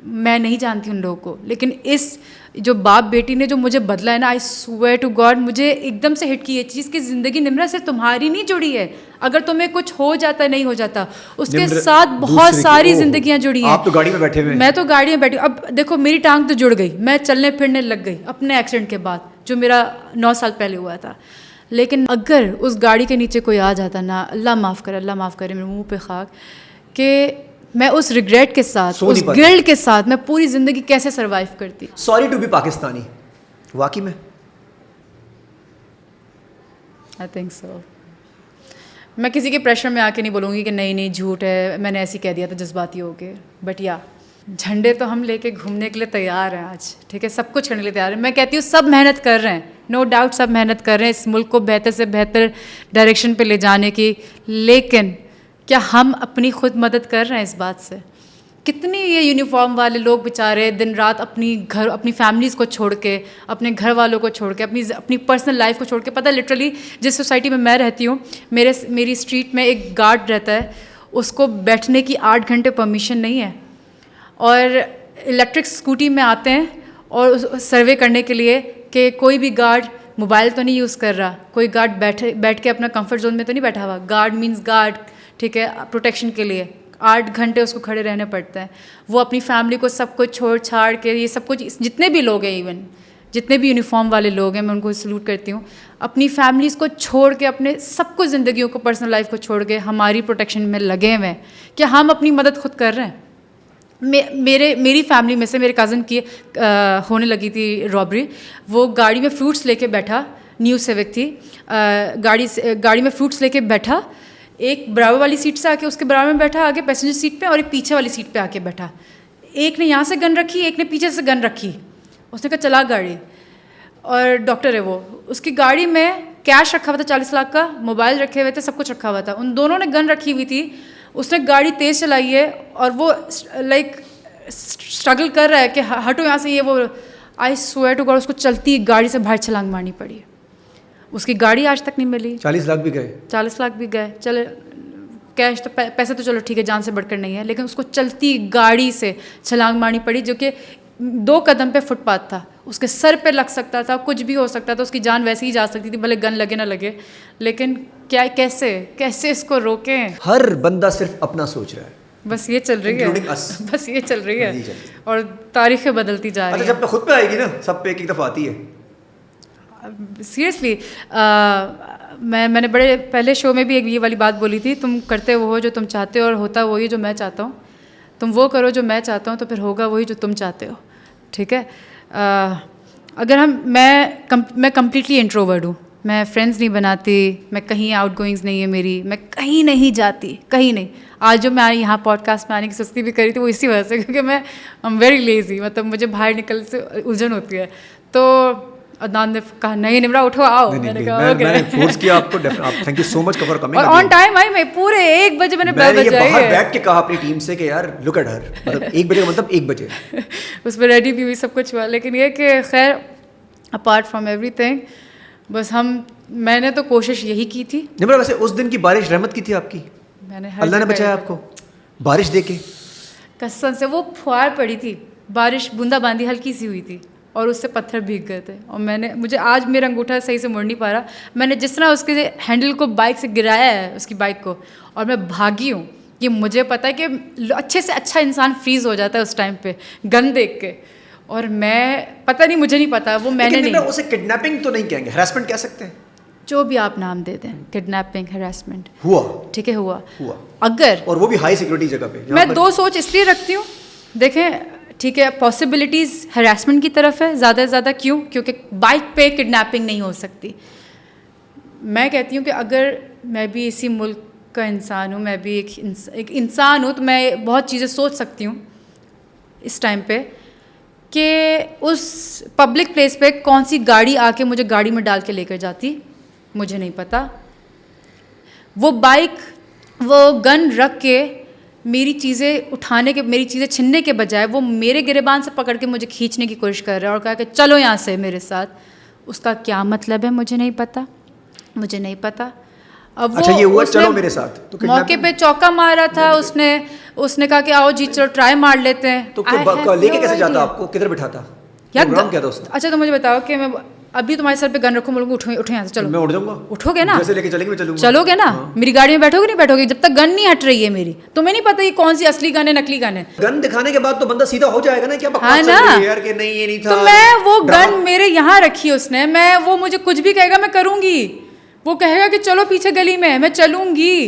मैं नहीं जानती उन लोगों को, लेकिन इस जो बाप बेटी ने जो मुझे बदला है ना, आई स्वेयर टू गॉड, मुझे एकदम से हिट की ये चीज़ कि ज़िंदगी निम्रा सिर्फ तुम्हारी नहीं जुड़ी है, अगर तुम्हें कुछ हो जाता नहीं हो जाता, उसके साथ बहुत सारी जिंदगियां जुड़ी हैं। आप तो गाड़ी में बैठे हुए हैं। मैं तो गाड़ी में बैठी, अब देखो मेरी टांग तो जुड़ गई, मैं चलने फिरने लग गई अपने एक्सीडेंट के बाद, जो मेरा 9 साल पहले हुआ था। लेकिन अगर उस गाड़ी के नीचे कोई आ जाता ना, अल्लाह माफ़ करे मेरे मुंह पे खाक, कि मैं उस रिग्रेट के साथ, उस गिल्ट के साथ मैं पूरी ज़िंदगी कैसे सरवाइव करती। सॉरी टू बी पाकिस्तानी, वाकई में आई थिंक सो। मैं किसी के प्रेशर में आके नहीं बोलूँगी कि नहीं नहीं झूठ है, मैंने ऐसे कह दिया था जज्बाती हो के, बट या झंडे तो हम लेके घूमने के लिए तैयार हैं आज, ठीक है, सब कुछ करने के लिए तैयार हैं। मैं कहती हूँ सब मेहनत कर रहे हैं, नो डाउट सब मेहनत कर रहे हैं इस मुल्क को बेहतर से बेहतर डायरेक्शन पे ले जाने की, लेकिन क्या हम अपनी खुद मदद कर रहे हैं इस बात से? कितनी ये यूनिफॉर्म वाले लोग बेचारे दिन रात अपनी फैमिलीज़ को छोड़ के, अपने घर वालों को छोड़ के, अपनी पर्सनल लाइफ को छोड़ के, पता है लिटरली जिस सोसाइटी में मैं रहती हूँ, मेरी स्ट्रीट में एक गार्ड रहता है, उसको बैठने की 8 घंटे परमिशन नहीं है, और इलेक्ट्रिक स्कूटी में आते हैं और सर्वे करने के लिए कि कोई भी गार्ड मोबाइल तो नहीं यूज़ कर रहा, कोई गार्ड बैठ के अपना कंफर्ट जोन में तो नहीं बैठा हुआ। गार्ड मीन्स गार्ड, ठीक है, प्रोटेक्शन के लिए 8 घंटे उसको खड़े रहने पड़ता है। वो अपनी फैमिली को सब कुछ छोड़ छाड़ के, ये सब कुछ, जितने भी लोग हैं, इवन जितने भी यूनिफॉर्म वाले लोग हैं, मैं उनको सलूट करती हूँ, अपनी फैमिलीज़ को छोड़ के, अपने सब कुछ ज़िंदगियों को, पर्सनल लाइफ को छोड़ के हमारी प्रोटेक्शन में लगे हुए हैं। क्या हम अपनी मदद खुद कर रहे हैं? मेरी फैमिली में से मेरे कज़न की होने लगी थी रॉबरी, वो गाड़ी में फ्रूट्स लेके बैठा, न्यू सिविक थी, गाड़ी में फ्रूट्स लेके बैठा, एक बराबर वाली सीट से आके उसके बराबर में बैठा, आगे पैसेंजर सीट पे, और एक पीछे वाली सीट पे आके बैठा। एक ने यहाँ से गन रखी, एक ने पीछे से गन रखी। उसने कहा चला गाड़ी, और डॉक्टर है वो, उसकी गाड़ी में कैश रखा हुआ था 40 लाख का, मोबाइल रखे हुए थे, सब कुछ रखा हुआ था। उन दोनों ने गन रखी हुई थी, उसने गाड़ी तेज़ चलाई है, और वो लाइक स्ट्रगल कर रहा है कि हटो यहाँ से, ये वो, आई स्वेयर टू गॉड, उसको चलती गाड़ी से बाहर छलांग मारनी पड़ी। उसकी गाड़ी आज तक नहीं मिली। 40 लाख भी गए। 40 लाख भी गए। चले कैश तो पैसे तो चलो ठीक है, जान से बढ़कर नहीं है, लेकिन उसको चलती गाड़ी से छलांग मारनी पड़ी, जो कि 2 कदम पे फुटपाथ था, उसके सर पे लग सकता था, कुछ भी हो सकता था, उसकी जान वैसे ही जा सकती थी, भले गन लगे ना लगे। लेकिन क्या, कैसे इसको रोकें? हर बंदा सिर्फ अपना सोच रहा है, बस ये चल रही है, बस ये चल रही है, और तारीखें बदलती जा रही है। जब खुद पे आएगी ना, सब पे एक दफ़ा आती है। सीरियसली मैंने बड़े पहले शो में भी एक ये वाली बात बोली थी, तुम करते वो हो जो तुम चाहते हो, और होता वही जो मैं चाहता हूँ। तुम वो करो जो मैं चाहता हूँ, तो फिर होगा वही जो तुम चाहते हो, ठीक है। अगर मैं कम्प्लीटली इंट्रोवर्ट हूँ, मैं फ्रेंड्स नहीं बनाती, मैं कहीं आउटगोइंग्स नहीं है मेरी, मैं कहीं नहीं जाती, कहीं नहीं। आज जो मैं यहाँ पॉडकास्ट में आने की सुस्ती भी करी थी, वो इसी वजह से, क्योंकि मैं आई एम वेरी लेज़ी, मतलब मुझे बाहर निकलने से उलझन होती है। तो अदनान ने कहा नहीं निम्रा उठो आओ, मैंने फोर्स किया आपको, thank you so much for coming, और ऑन टाइम आई। मैं पूरे 1 बजे मैंने बेल बजाई है, बाहर बैठ के कहा अपनी टीम से कि यार लुक एट हर, मतलब 1 बजे का मतलब 1 बजे उस पर रेडी भी हुई, सब कुछ हुआ। लेकिन ये कि खैर अपार्ट फ्रॉम एवरीथिंग, बस मैंने तो कोशिश यही की थी। निम्रा, वैसे उस दिन की बारिश रहमत की थी आपकी? अल्लाह ने बचाया आपको बारिश देके? कसम से वो फुहार पड़ी थी, बारिश बूंदाबांदी हल्की सी हुई थी, और उससे पत्थर भीग गए थे। और मुझे आज मेरा अंगूठा सही से मुड़ नहीं पा रहा। मैंने जिस तरह उसके हैंडल को बाइक से गिराया है, उसकी बाइक को, और मैं भागी हूँ, ये मुझे पता है कि अच्छे से अच्छा इंसान फ्रीज हो जाता है उस टाइम पे गन देख के, और मैं पता नहीं, मुझे नहीं पता वो मैंने नहीं। उसे किडनैपिंग तो नहीं कहेंगे, हैरेसमेंट कह सकते हैं, जो भी आप नाम दे दें, किडनैपिंग, हैरेसमेंट हुआ, ठीक है, हुआ। अगर, और वो भी हाई सिक्योरिटी जगह पे। मैं 2 सोच इसलिए रखती हूँ, देखें ठीक है, पॉसिबिलिटीज़ हैरेसमेंट की तरफ है ज़्यादा से ज़्यादा। क्यों? क्योंकि बाइक पे किडनैपिंग नहीं हो सकती। मैं कहती हूँ कि अगर मैं भी इसी मुल्क का इंसान हूँ, मैं भी एक इंसान हूँ, तो मैं बहुत चीज़ें सोच सकती हूँ इस टाइम पे कि उस पब्लिक प्लेस पे कौन सी गाड़ी आके मुझे गाड़ी में डाल के लेकर जाती, मुझे नहीं पता। वो बाइक, वो गन रख के मेरी चीज़ें उठाने के, मेरी चीज़ें छीनने के बजाय वो मेरे गिरेबान से पकड़ के मुझे खींचने की कोशिश कर रहा है और कहा कि चलो यहाँ से मेरे साथ। उसका क्या मतलब है मुझे नहीं पता, मुझे नहीं पता। अब अच्छा, वो ये हुआ उसने चलो मेरे साथ, तो मौके पे चौका मारा था उसने कहा कि आओ जी चलो ट्राई मार लेते हैं। तो I have लेके no कैसे जाता, idea। आपको किधर बिठाता, यार प्रोग्राम क्या था उसने? अच्छा तो मुझे बताओ कि मैं अभी तुम्हारे सर पे गन रखूं, बोलूंगा उठो उठो यहाँ से, चलो। मैं उठ जाऊंगा। उठोगे ना? जैसे लेके चलेंगे मैं चलूंगा। चलोगे ना? मेरी गाड़ी में बैठोगे नहीं बैठोगे? जब तक गन नहीं हट रही है मेरी, तुम्हें नहीं पता ये कौन सी असली गन है नकली गन है। गन दिखाने के बाद तो बंदा सीधा हो जाएगा ना, क्या बकवास हाँ चल ना? रही है यार कि नहीं ये नहीं था। तो मैं वो गन मेरे यहाँ रखी उसने, मैं वो मुझे कुछ भी कहेगा मैं करूंगी, वो कहेगा कि चलो पीछे गली में, मैं चलूंगी।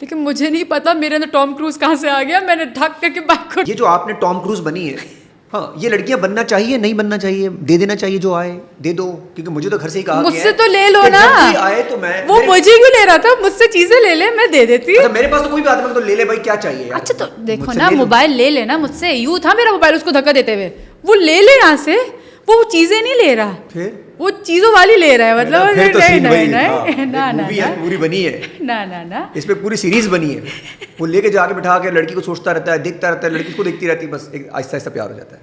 लेकिन मुझे नहीं पता मेरे अंदर टॉम क्रूज कहाँ से आ गया, मैंने ढक करके बाइक को। ये जो आपने टॉम क्रूज बनी है, हाँ, ये लड़कियां बनना चाहिए नहीं बनना चाहिए, दे देना चाहिए, जो आए दे दो, क्योंकि मुझे तो घर से ही कहा मुझसे तो ले लो कि ना। जब भी आए तो मैं वो मुझे क्यों ले रहा था? मुझसे चीजें ले ले, मैं दे देती। अच्छा, मेरे पास तो कोई भी आता, मैं तो ले ले भाई, क्या चाहिए यार। अच्छा तो देखो मुझसे ना, ले लो। मोबाइल ले लेना मुझसे, यूं था मेरा मोबाइल, उसको धक्का देते हुए वो ले ले यहाँ से, वो चीजें नहीं ले रहा, फिर वो चीजों वाली ले रहा है, मतलब फिर तो सीन वही नहीं था। नहीं ना एक ना मूवी है, पूरी बनी है, ना इस पे पूरी सीरीज बनी है। वो लेके जाके बिठा के लड़की को सोचता रहता है, देखता रहता है, लड़की को देखती रहती है, बस एक आहिस्ता आहिस्ता प्यार हो जाता है।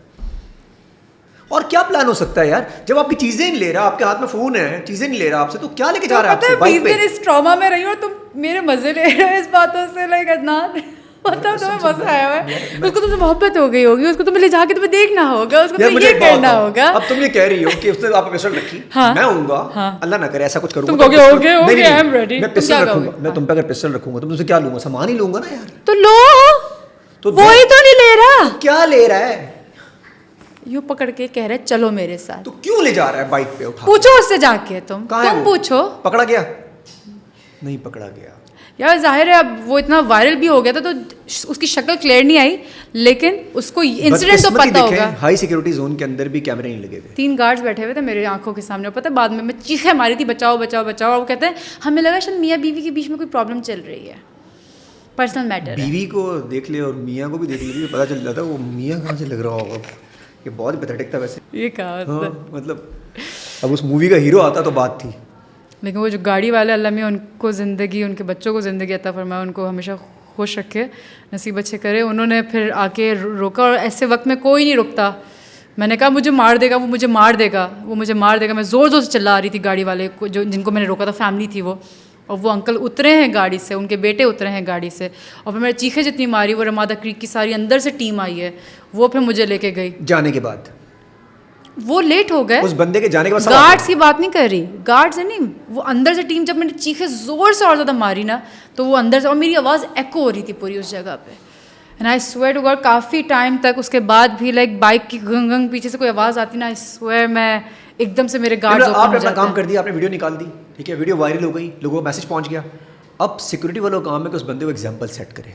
और क्या प्लान हो सकता है यार, जब आपकी चीजें नहीं ले रहा, आपके हाथ में फोन है, चीजें नहीं ले रहा आपसे, तो क्या लेके जा रहा है आपसे बाइक पे? इस ट्रॉमा में रही हो तुम, मेरे मजे ले रहे हो इस बातों से, लाइक अदनान मतलब तुम्हें मजा आया हुआ है, उसको तुमसे मोहब्बत हो गई होगी, उसको तुम्हें ले जाके तुम्हें देखना होगा, उसको तुम्हें ये करना होगा। अब तुम ये कह रही हो कि उसने आप पिस्टल रखी, हाँ, मैं होऊंगा, हाँ, अल्लाह ना करे ऐसा कुछ करूंगा, तुम कहोगे okay okay I am ready, मैं पिस्टल रखूंगा, मैं तुम पे अगर पिस्टल रखूंगा तो मुझसे क्या लूंगा? सामान ही लूंगा ना यार। तो लो, तो वो ही तो नहीं ले रहा, क्या ले रहा है? यूं पकड़ के कह रहे चलो मेरे साथ। तो क्यों ले जा रहा है बाइक पे उठा? पूछो उससे जाके, तुम पूछो। पकड़ा गया? नहीं पकड़ा गया यार, जाहिर है अब वो इतना वायरल भी हो गया था तो उसकी शक्ल क्लियर नहीं आई, लेकिन उसको इंसिडेंट तो पता होगा। हाई सिक्योरिटी जोन के अंदर भी कैमरे नहीं लगे थे, 3 गार्ड्स बैठे हुए थे मेरे आंखों के सामने, पता है बाद में मैं चीखें मारी थी बचाओ बचाओ बचाओ, और वो कहते हैं हमें लगा शायद मियाँ बीवी के बीच में कोई प्रॉब्लम चल रही है, पर्सनल मैटर। बीवी को देख ले और मियाँ को भी देख लीजिए, पता चल जाता वो मियाँ कहाँ से लग रहा होगा। ये बहुत ही पैथेटिक था वैसे, ये कहा मतलब अब उस मूवी का हीरो आता तो बात थी। लेकिन वो जो गाड़ी वाले, अल्लाह में उनको ज़िंदगी, उनके बच्चों को ज़िंदगी अता फरमाए, उनको हमेशा खुश रखे, नसीब अच्छे करे। उन्होंने फिर आके रोका, और ऐसे वक्त में कोई नहीं रुकता। मैंने कहा मुझे मार देगा, वो मुझे मार देगा, वो मुझे मार देगा। मैं ज़ोर ज़ोर से चिल्ला रही थी गाड़ी वाले को, जो जिनको मैंने रोका था, फैमिली थी वो, और वो अंकल उतरे हैं गाड़ी से, उनके बेटे उतरे हैं गाड़ी से, और फिर मैंने चीखें जितनी मारी, वो रमादा क्रीक की सारी अंदर से टीम आई है, वो फिर मुझे लेके गई। जाने के बाद वो लेट हो गए, उस बंदे के जाने के बाद गार्ड्स की बात नहीं कर रही, गार्ड्स है नहीं, वो अंदर से टीम, जब मैंने चीखें जोर से और ज़्यादा मारी ना, तो वो अंदर से, और मेरी आवाज़ एको हो रही थी पूरी उस जगह पे। And I swear to God, काफ़ी टाइम तक उसके बाद भी लाइक बाइक की गंग गंग पीछे से कोई आवाज़ आती ना, आई स्वेयर मैं एकदम से मेरे गार्ड्स ओपन हो आपने अपना जाते काम हैं। कर दिया, आपने वीडियो निकाल दी, ठीक है, वीडियो वायरल हो गई, लोगों को मैसेज पहुंच गया। अब सिक्योरिटी वालों का काम है कि उस बंदे को एग्जांपल सेट करे।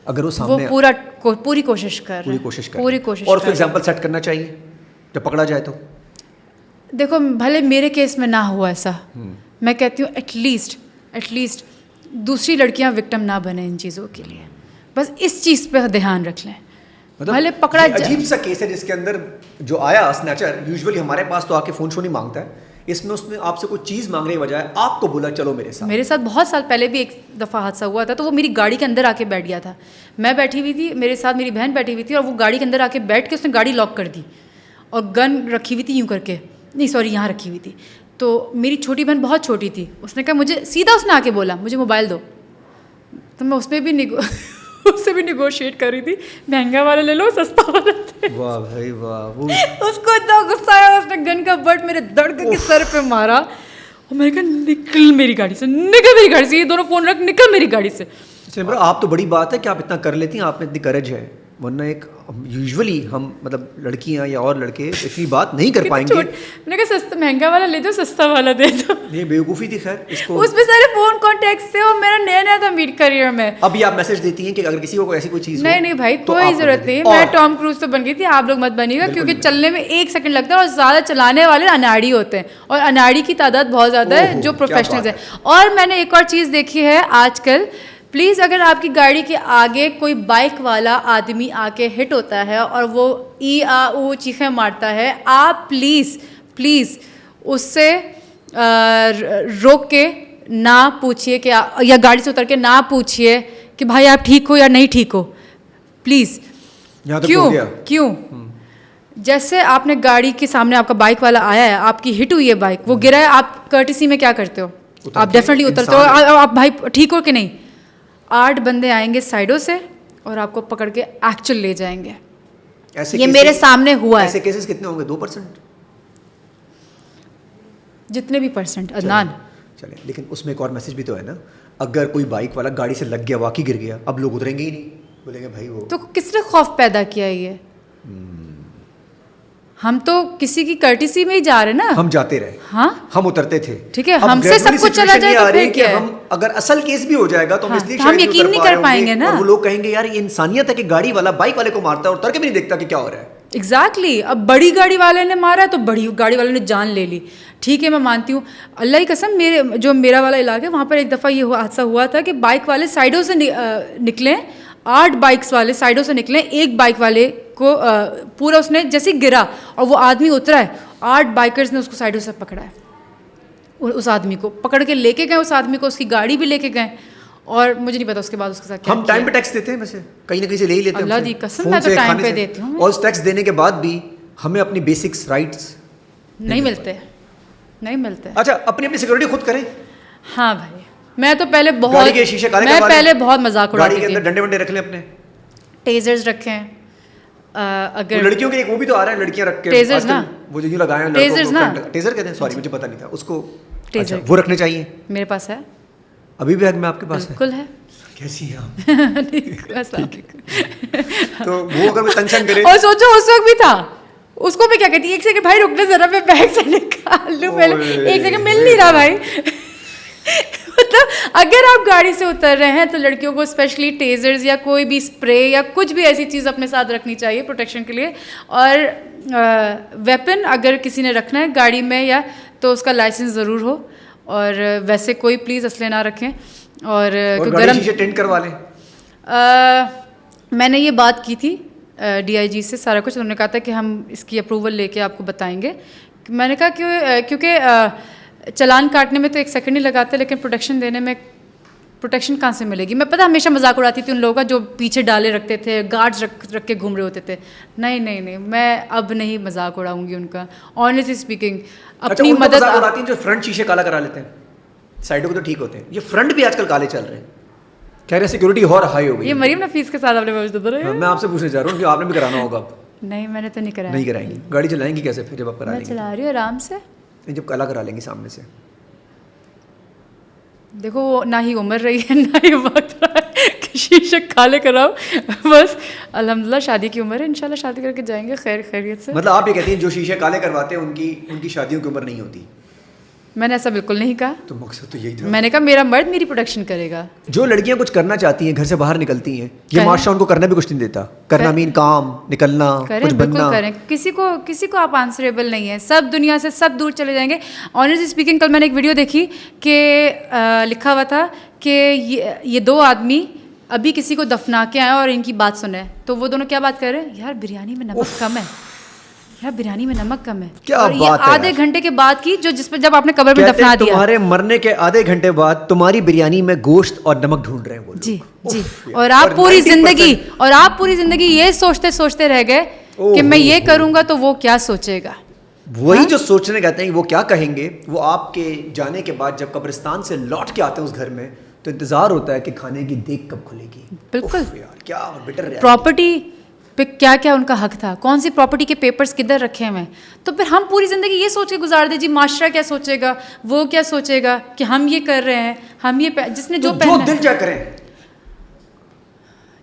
अगर वो सामने पूरी कोशिश कर पूरी कोशिश कर पूरी कोशिश, और उसको एग्जांपल सेट करना चाहिए जब पकड़ा जाए तो। देखो भले मेरे केस में ना हुआ ऐसा, मैं कहती हूँ एटलीस्ट दूसरी लड़कियां विक्टिम ना बने इन चीज़ों के लिए, बस इस चीज़ पे ध्यान रख लें। मतलब भले पकड़ा अजीब सा केस है जिसके अंदर जो आया स्नैचर, यूजुअली हमारे पास तो आके फ़ोन शो नहीं मांगता है, इसमें उसने आपसे कोई चीज़ मांगने के बजाय आपको बोला चलो मेरे साथ। मेरे साथ बहुत साल पहले भी एक दफ़ा हादसा हुआ था, तो वो मेरी गाड़ी के अंदर आके बैठ गया था, मैं बैठी हुई थी, मेरे साथ मेरी बहन बैठी हुई थी, और वो गाड़ी के अंदर आके बैठ के उसने गाड़ी लॉक कर दी, और गन रखी हुई थी यूँ करके, नहीं सॉरी यहाँ रखी हुई थी। तो मेरी छोटी बहन बहुत छोटी थी, उसने कहा मुझे, सीधा उसने आके बोला मुझे मोबाइल दो, तो मैं उसमें भी उससे भी निगोशिएट कर रही थी, महंगा वाला ले लो सस्ता वाला दे। वाह भाई वाह, उसको इतना गुस्सा आया, उसने गन का बट मेरे धड़ के सर पे मारा, और मैंने कहा निकल मेरी गाड़ी से, निकल मेरी गाड़ी से, ये दोनों फ़ोन रख, निकल मेरी गाड़ी से। सिमरा आप तो बड़ी बात है कि आप इतना कर लेती हैं, आप में इतनी करेज है, वरना एक यूजुअली हम मतलब लड़कियां या और लड़के इतनी बात नहीं कर पाएंगे। मैंने कहा सस्ता महंगा वाला ले दो, सस्ता वाला दे दो। ये बेवकूफ़ी थी, खैर इसको उसमें सारे फोन कॉन्टेक्ट से, और मेरा नया था मीट करियर में। अभी आप मैसेज देती हैं कि अगर किसी को ऐसी कोई चीज़ नहीं भाई, तो कोई जरूरत नहीं, मैं टॉम क्रूज तो बन गई थी, आप लोग मत बनिएगा, क्योंकि चलने में 1 सेकंड लगता है, और ज़्यादा चलाने वाले अनाड़ी होते हैं, और अनाड़ी की तादाद बहुत ज़्यादा है जो प्रोफेशनल्स हैं। और मैंने एक और चीज़ देखी है आजकल, प्लीज़ अगर आपकी गाड़ी के आगे कोई बाइक वाला आदमी आके हिट होता है और वो ई आ ऊ चीखें मारता है, आप प्लीज़ उससे रोक के ना पूछिए कि या गाड़ी से उतर के ना पूछिए कि भाई आप ठीक हो या नहीं ठीक हो, प्लीज़। यहाँ तक क्यों हो गया। क्यों? जैसे आपने गाड़ी के सामने आपका बाइक वाला आया है, आपकी हिट हुई है बाइक, वो गिरा है, आप कर्टिसी में क्या करते हो? आप डेफिनेटली उतरते हो, आप भाई ठीक हो कि नहीं? 8 बंदे आएंगे साइडों से और आपको पकड़ के एक्चुअल ले जाएंगे। ऐसे ये cases- मेरे सामने हुआ है। ऐसे केसेस कितने होंगे? 2%? जितने भी परसेंट अदनान। चले, लेकिन उसमें एक और मैसेज भी तो है ना, अगर कोई बाइक वाला गाड़ी से लग गया, वाकई गिर गया, अब लोग उतरेंगे ही नहीं, बोलेंगे भाई वो तो किसने खौफ पैदा किया है ये? हम तो किसी की कर्टिसी में ही जा रहे ना। हम जाते रहे, हाँ हम उतरते थे। ठीक है, अब हमसे gradually सब कुछ चला situation जाए ये तो आ रही फिर है कि क्या है? हम अगर असल केस भी हो जाएगा तो हम हाँ, इसलिए तो हम शायद यकीन उतर नहीं पा कर रहे पाएंगे होंगे, ना। और वो लोग कहेंगे यार ये इंसानियत है कि गाड़ी वाला बाइक वाले को मारता है और उतर के भी नहीं देखता कि क्या हो रहा है। एग्जैक्टली अब बड़ी गाड़ी वाले ने मारा है तो बड़ी गाड़ी वाले ने जान ले ली। ठीक है, मैं मानती हूँ, अल्लाह की कसम, मेरा वाला इलाका है, वहाँ पर एक दफ़ा ये हादसा हुआ था कि बाइक वाले साइडों से निकले, 8 बाइक्स वाले साइडों से निकले, एक बाइक वाले को पूरा उसने जैसे ही गिरा और वो आदमी उतरा है, 8 बाइकर्स ने उसको साइडों से पकड़ा है, उस आदमी को पकड़ के लेके गए, उस आदमी को उसकी गाड़ी भी लेके गए, और मुझे नहीं पता उसके बाद उसके साथ क्या हम टाइम पे टैक्स देते हैं, वैसे कहीं ना कहीं से ले ही लेते हैं। अल्लाह हमसे, दी कसम, फोन मैं तो से, टाइम खाने पे से। देती हूँ। और उस टैक्स देने के बाद भी हमें अपनी बेसिक्स राइट्स नहीं मिलते, नहीं मिलते। अच्छा, अपनी अपनी सिक्योरिटी खुद करें। हाँ भाई, मैं तो पहले गाड़ी बहुत के शीशे काले मैं करवा लें। पहले बहुत मजाक गाड़ी उड़ाती के अंदर थी। डंडे वंडे रख लें अपने। टेजर्स रखे हैं, वो अगर लड़कियों के एक वो भी तो आ रहा है, लड़कियां रख के Tasers आजकल ना? वो जो यूं लगाए हैं Tasers ना? टेजर कहते हैं, सॉरी मुझे पता नहीं था उसको। Taser। अच्छा, वो रखने चाहिए। मेरे पास है, अभी भी बैग में आपके पास है? बिल्कुल है। कैसी है आप? अस्सलाम वालेकुम। तो वो अगर तंशन करे और सोचो उस वक्त भी था, उसको मैं क्या कहती, एक सेकंड भाई रुकने जरा, मैं बैग से निकाल लूं पहले, ओए। एक सेकंड मिल नहीं रहा भाई। मतलब अगर आप गाड़ी से उतर रहे हैं तो लड़कियों को स्पेशली टेजर्स या कोई भी स्प्रे या कुछ भी ऐसी चीज़ अपने साथ रखनी चाहिए प्रोटेक्शन के लिए। और वेपन अगर किसी ने रखना है गाड़ी में या तो उसका लाइसेंस ज़रूर हो, और वैसे कोई प्लीज़ असले ना रखें। और गाड़ी शीशे टेंट करवा लें। मैंने ये बात की थी DIG से, सारा कुछ उन्होंने कहा था कि हम इसकी अप्रूवल लेके आपको बताएंगे। मैंने कहा कि क्योंकि चालान काटने में तो 1 सेकंड ही लगाते, लेकिन प्रोटेक्शन देने में प्रोटेक्शन कहाँ से मिलेगी? मैं पता हमेशा मजाक उड़ाती थी उन लोगों का जो पीछे डाले रखते थे, गार्ड्स रख के घूम रहे होते थे। नहीं नहीं नहीं, मैं अब नहीं मजाक उड़ाऊंगी उनका, ऑनेस्टली स्पीकिंग। अपनी उनको मदद मजाक उड़ाती हैं जो फ्रंट शीशे काला करा लेते हैं, साइडों को तो ठीक होते हैं, ये फ्रंट भी आजकल काले चल रहे हैं। कह रहे सिक्योरिटी और हाई हो गई ये है। मरीम नफीस के साथ आपने मौजूद हाँ, मैं आपसे पूछने जा रहा हूँ कि आपने भी कराना होगा अब। नहीं, मैंने तो नहीं कराया। नहीं कराएंगी, गाड़ी चलाएंगी कैसे फिर जब आप करा मैं लेंगी? चला रही हूँ आराम से। नहीं, जब काला करा लेंगी सामने से। देखो वो ना ही उम्र रही है ना ही वक्त रहा है कि शीशे काले कराओ। बस अल्हम्दुलिल्लाह शादी की उम्र है, इंशाल्लाह शादी करके जाएंगे खैरियत से। मतलब आप ये कहती हैं जो शीशे काले करवाते हैं उनकी शादियों की उम्र नहीं होती? मैंने ऐसा बिल्कुल नहीं कहा। तो मकसद तो यही था। मैंने कहा मेरा मर्द मेरी प्रोटेक्शन करेगा। जो लड़कियां कुछ करना चाहती हैं, घर से बाहर निकलती हैं, ये करें। माशरा उनको करना भी कुछ नहीं देता। करना मीन काम, निकलना, करें, कुछ बिल्कुल बनना। करें। किसी को आप आंसरेबल नहीं है, सब दुनिया से सब दूर चले जाएंगे। ऑनेस्टली स्पीकिंग, कल मैंने एक वीडियो देखी कि लिखा हुआ था कि ये 2 आदमी अभी किसी को दफना के आए और इनकी बात सुने, तो वो दोनों क्या बात कर रहे हैं, यार बिरयानी में नमक कम है, यार बिरयानी में नमक कम है। क्या और ये बात है आधे यार। घंटे के बाद की जो जब आपने कब्र में कहते दफना हैं दिया। तुम्हारे मरने के आधे घंटे बाद तुम्हारी बिरयानी में गोश्त और नमक ढूंढ रहे हैं वो लोग। जी जी। उफ, और यार। आप पूरी 90% पूरी जिंदगी ये सोचते सोचते रह गए कि मैं ये करूंगा तो वो क्या सोचेगा। वही जो सोचने कहते हैं वो क्या कहेंगे, वो आपके जाने के बाद जब कब्रिस्तान से लौट के आते हैं उस घर में, तो इंतजार होता है कि खाने की देख कब खुलेगी। बिल्कुल। उफ यार, क्या बिटर प्रॉपर्टी पे क्या क्या उनका हक था, कौन सी प्रॉपर्टी के पेपर्स किधर रखे हुए हैं। तो फिर हम पूरी ज़िंदगी ये सोच के गुजार दे जी माशरा क्या सोचेगा, वो क्या सोचेगा कि हम ये कर रहे हैं, हम ये जिसने जो जो पहना दिल चाह करें।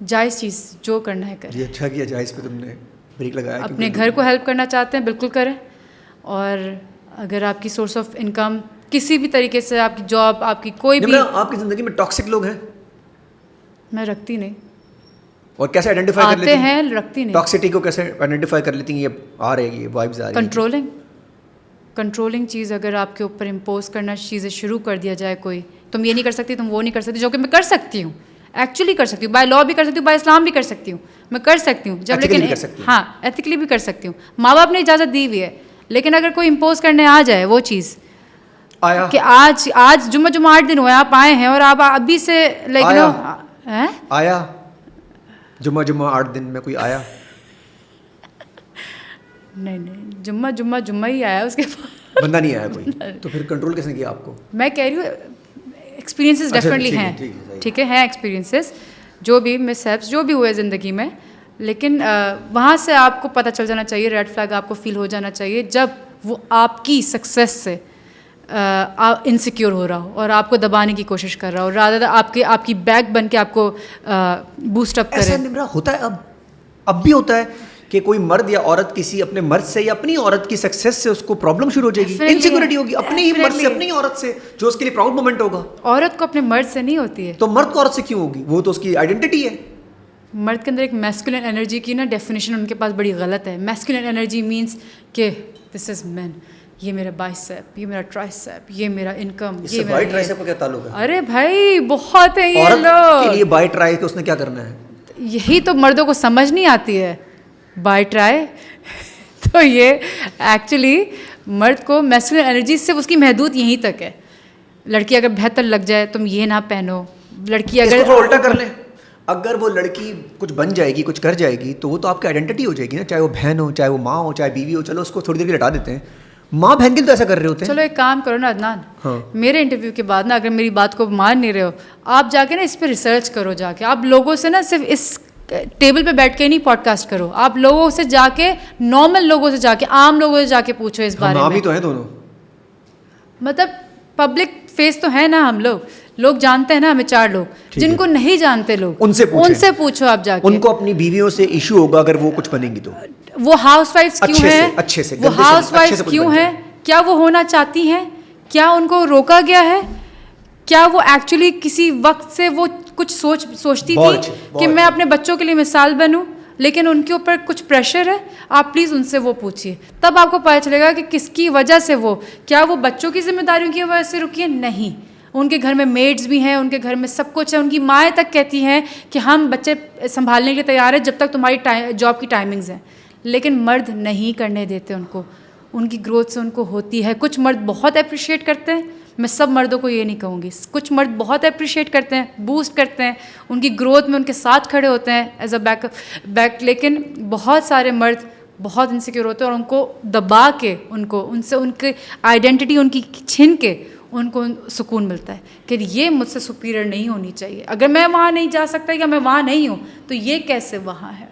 जायज़ चीज़ जो करना है करें। ये अच्छा किया जायज़ पे तुमने ब्रेक लगाया। अपने घर को हेल्प करना चाहते हैं बिल्कुल करें। और अगर आपकी सोर्स ऑफ इनकम किसी भी तरीके से, आपकी जॉब, आपकी कोई भी, आपकी ज़िंदगी में टॉक्सिक लोग हैं? मैं रखती नहीं। और कैसे आइडेंटिफाई कर लेती आते हैं, रखती नहीं। टॉक्सिटी को कैसे आइडेंटिफाई कर लेती हैं? ये आ रही है, ये वाइब्स आ रही है। कंट्रोलिंग चीज़ अगर आपके ऊपर इम्पोज करना चीज़ें शुरू कर दिया जाए, कोई तुम ये नहीं कर सकती, तुम वो नहीं कर सकती, जो कि मैं कर सकती हूँ, एक्चुअली कर सकती हूँ, बाय लॉ भी कर सकती हूँ, बाय इस्लाम भी कर सकती हूँ, मैं कर सकती हूँ जब, Ethically लेकिन भी कर सकती हूँ। हाँ एथिकली भी कर सकती हूँ, माँ बाप ने इजाज़त दी हुई है। लेकिन अगर कोई इम्पोज करने आ जाए वो चीज़ आया कि आज जुम्मा 8 दिन हुए आप आए हैं और आप अभी से लाइक नो हैं? आया जुम्मा 8 दिन में कोई आया? नहीं, जुम्मा ही आया उसके बाद। बंदा नहीं आया कोई? तो फिर कंट्रोल किसने किया आपको? मैं कह रही हूँ एक्सपीरियंसेस अच्छा, डेफिनेटली ठीक है, हैं, ठीक है, सही। ठीक है, हैं एक्सपीरियंसेस, जो भी मिसहैप्स जो भी हुए ज़िंदगी में, लेकिन वहाँ से आपको पता चल जाना चाहिए, रेड फ्लैग आपको फील हो जाना चाहिए जब वो आपकी सक्सेस से इनसिक्योर हो रहा हो और आपको दबाने की कोशिश कर रहा हो, रादर आपकी बैक बन के आपको बूस्ट अप ऐसा करे। निम्रा होता है अब भी होता है कि कोई मर्द या औरत किसी अपने मर्द से या अपनी औरत की सक्सेस से उसको प्रॉब्लम शुरू हो जाएगी, Definitely. इनसिक्योरिटी होगी अपने ही मर्द से, Definitely. अपनी ही औरत से, जो उसके लिए प्राउड मोमेंट होगा। औरत को अपने मर्द से नहीं होती है, तो मर्द को औरत से क्यों होगी? वो तो उसकी आइडेंटिटी है। मर्द के अंदर एक मैस्कुलिन एनर्जी की ना डेफिनेशन उनके पास बड़ी गलत है। मैस्कुलिन एनर्जी मींस कि दिस इज मैन, ये मेरा बाइसेप, ये मेरा ट्राइसेप, ये मेरा इनकम, ये इससे मेरा बाई ये। ट्राइसेप का क्या ताल्लुक है? अरे भाई बहुत है ये औरत के लोग, लिए बाई ट्राई के उसने क्या करना है? यही तो मर्दों को समझ नहीं आती है, बाय ट्राई। तो ये एक्चुअली मर्द को मैस्कुलिन एनर्जी सिर्फ उसकी महदूद यहीं तक है। लड़की अगर बेहतर लग जाए तुम ये ना पहनो, लड़की इसको अगर थोड़ा उल्टा कर ले, अगर वो लड़की कुछ बन जाएगी, कुछ कर जाएगी, तो वो तो आपकी आइडेंटिटी हो जाएगी ना, चाहे वो बहन हो, चाहे वो माँ हो, चाहे बीवी हो। चलो उसको थोड़ी देर के लिए हटा देते हैं, माँ बहन के लिए तो ऐसा कर रहे होते हैं। चलो एक काम करो ना अदनान, हाँ। मेरे इंटरव्यू के बाद ना अगर मेरी बात को मान नहीं रहे हो, आप जाके ना इस पे रिसर्च करो, जाके आप लोगों से ना सिर्फ इस टेबल पे बैठ के नहीं पॉडकास्ट करो, आप लोगों से जाके, नॉर्मल लोगों से जाके, आम लोगों से जाके पूछो इस बारे हम में। ही तो हैं दोनों। मतलब पब्लिक फेस तो है ना हम लोग जानते हैं ना हमें 4 लोग, ठीक जिनको नहीं जानते लोग उनसे पूछो आप जाके। उनको अपनी बीवियों से इशू होगा अगर वो कुछ बनेंगी तो। वो हाउसवाइफ्स क्यों अच्छे से, हैं, अच्छे से, वो गंदे से, अच्छे हाउसवाइफ्स से कुछ क्यों बन हैं, क्या वो होना चाहती हैं, क्या उनको रोका गया है, क्या वो एक्चुअली किसी वक्त से वो कुछ सोचती बहुत थी अच्छे, बहुत कि मैं अच्छे। अपने बच्चों के लिए मिसाल बनूं, लेकिन उनके ऊपर कुछ प्रेशर है। आप प्लीज़ उनसे वो पूछिए, तब आपको पता चलेगा कि किसकी वजह से वो, क्या वो बच्चों की जिम्मेदारियों की वजह से रुकी है? नहीं, उनके घर में मेड्स भी हैं, उनके घर में सब कुछ है, उनकी माएँ तक कहती हैं कि हम बच्चे संभालने के लिए तैयार हैं जब तक तुम्हारी जॉब की टाइमिंग्स हैं, लेकिन मर्द नहीं करने देते उनको, उनकी ग्रोथ से उनको होती है। कुछ मर्द बहुत अप्रिशिएट करते हैं, मैं सब मर्दों को ये नहीं कहूँगी, कुछ मर्द बहुत अप्रिशिएट करते हैं, बूस्ट करते हैं, उनकी ग्रोथ में उनके साथ खड़े होते हैं एज अ बैक, लेकिन बहुत सारे मर्द बहुत इनसिक्योर होते हैं और उनको दबा के, उनसे उनकी आइडेंटिटी उनकी छीन के उनको सुकून मिलता है कि ये मुझसे सुपीरियर नहीं होनी चाहिए, अगर मैं वहाँ नहीं जा सकता या मैं वहाँ नहीं हूँ तो ये कैसे वहाँ है।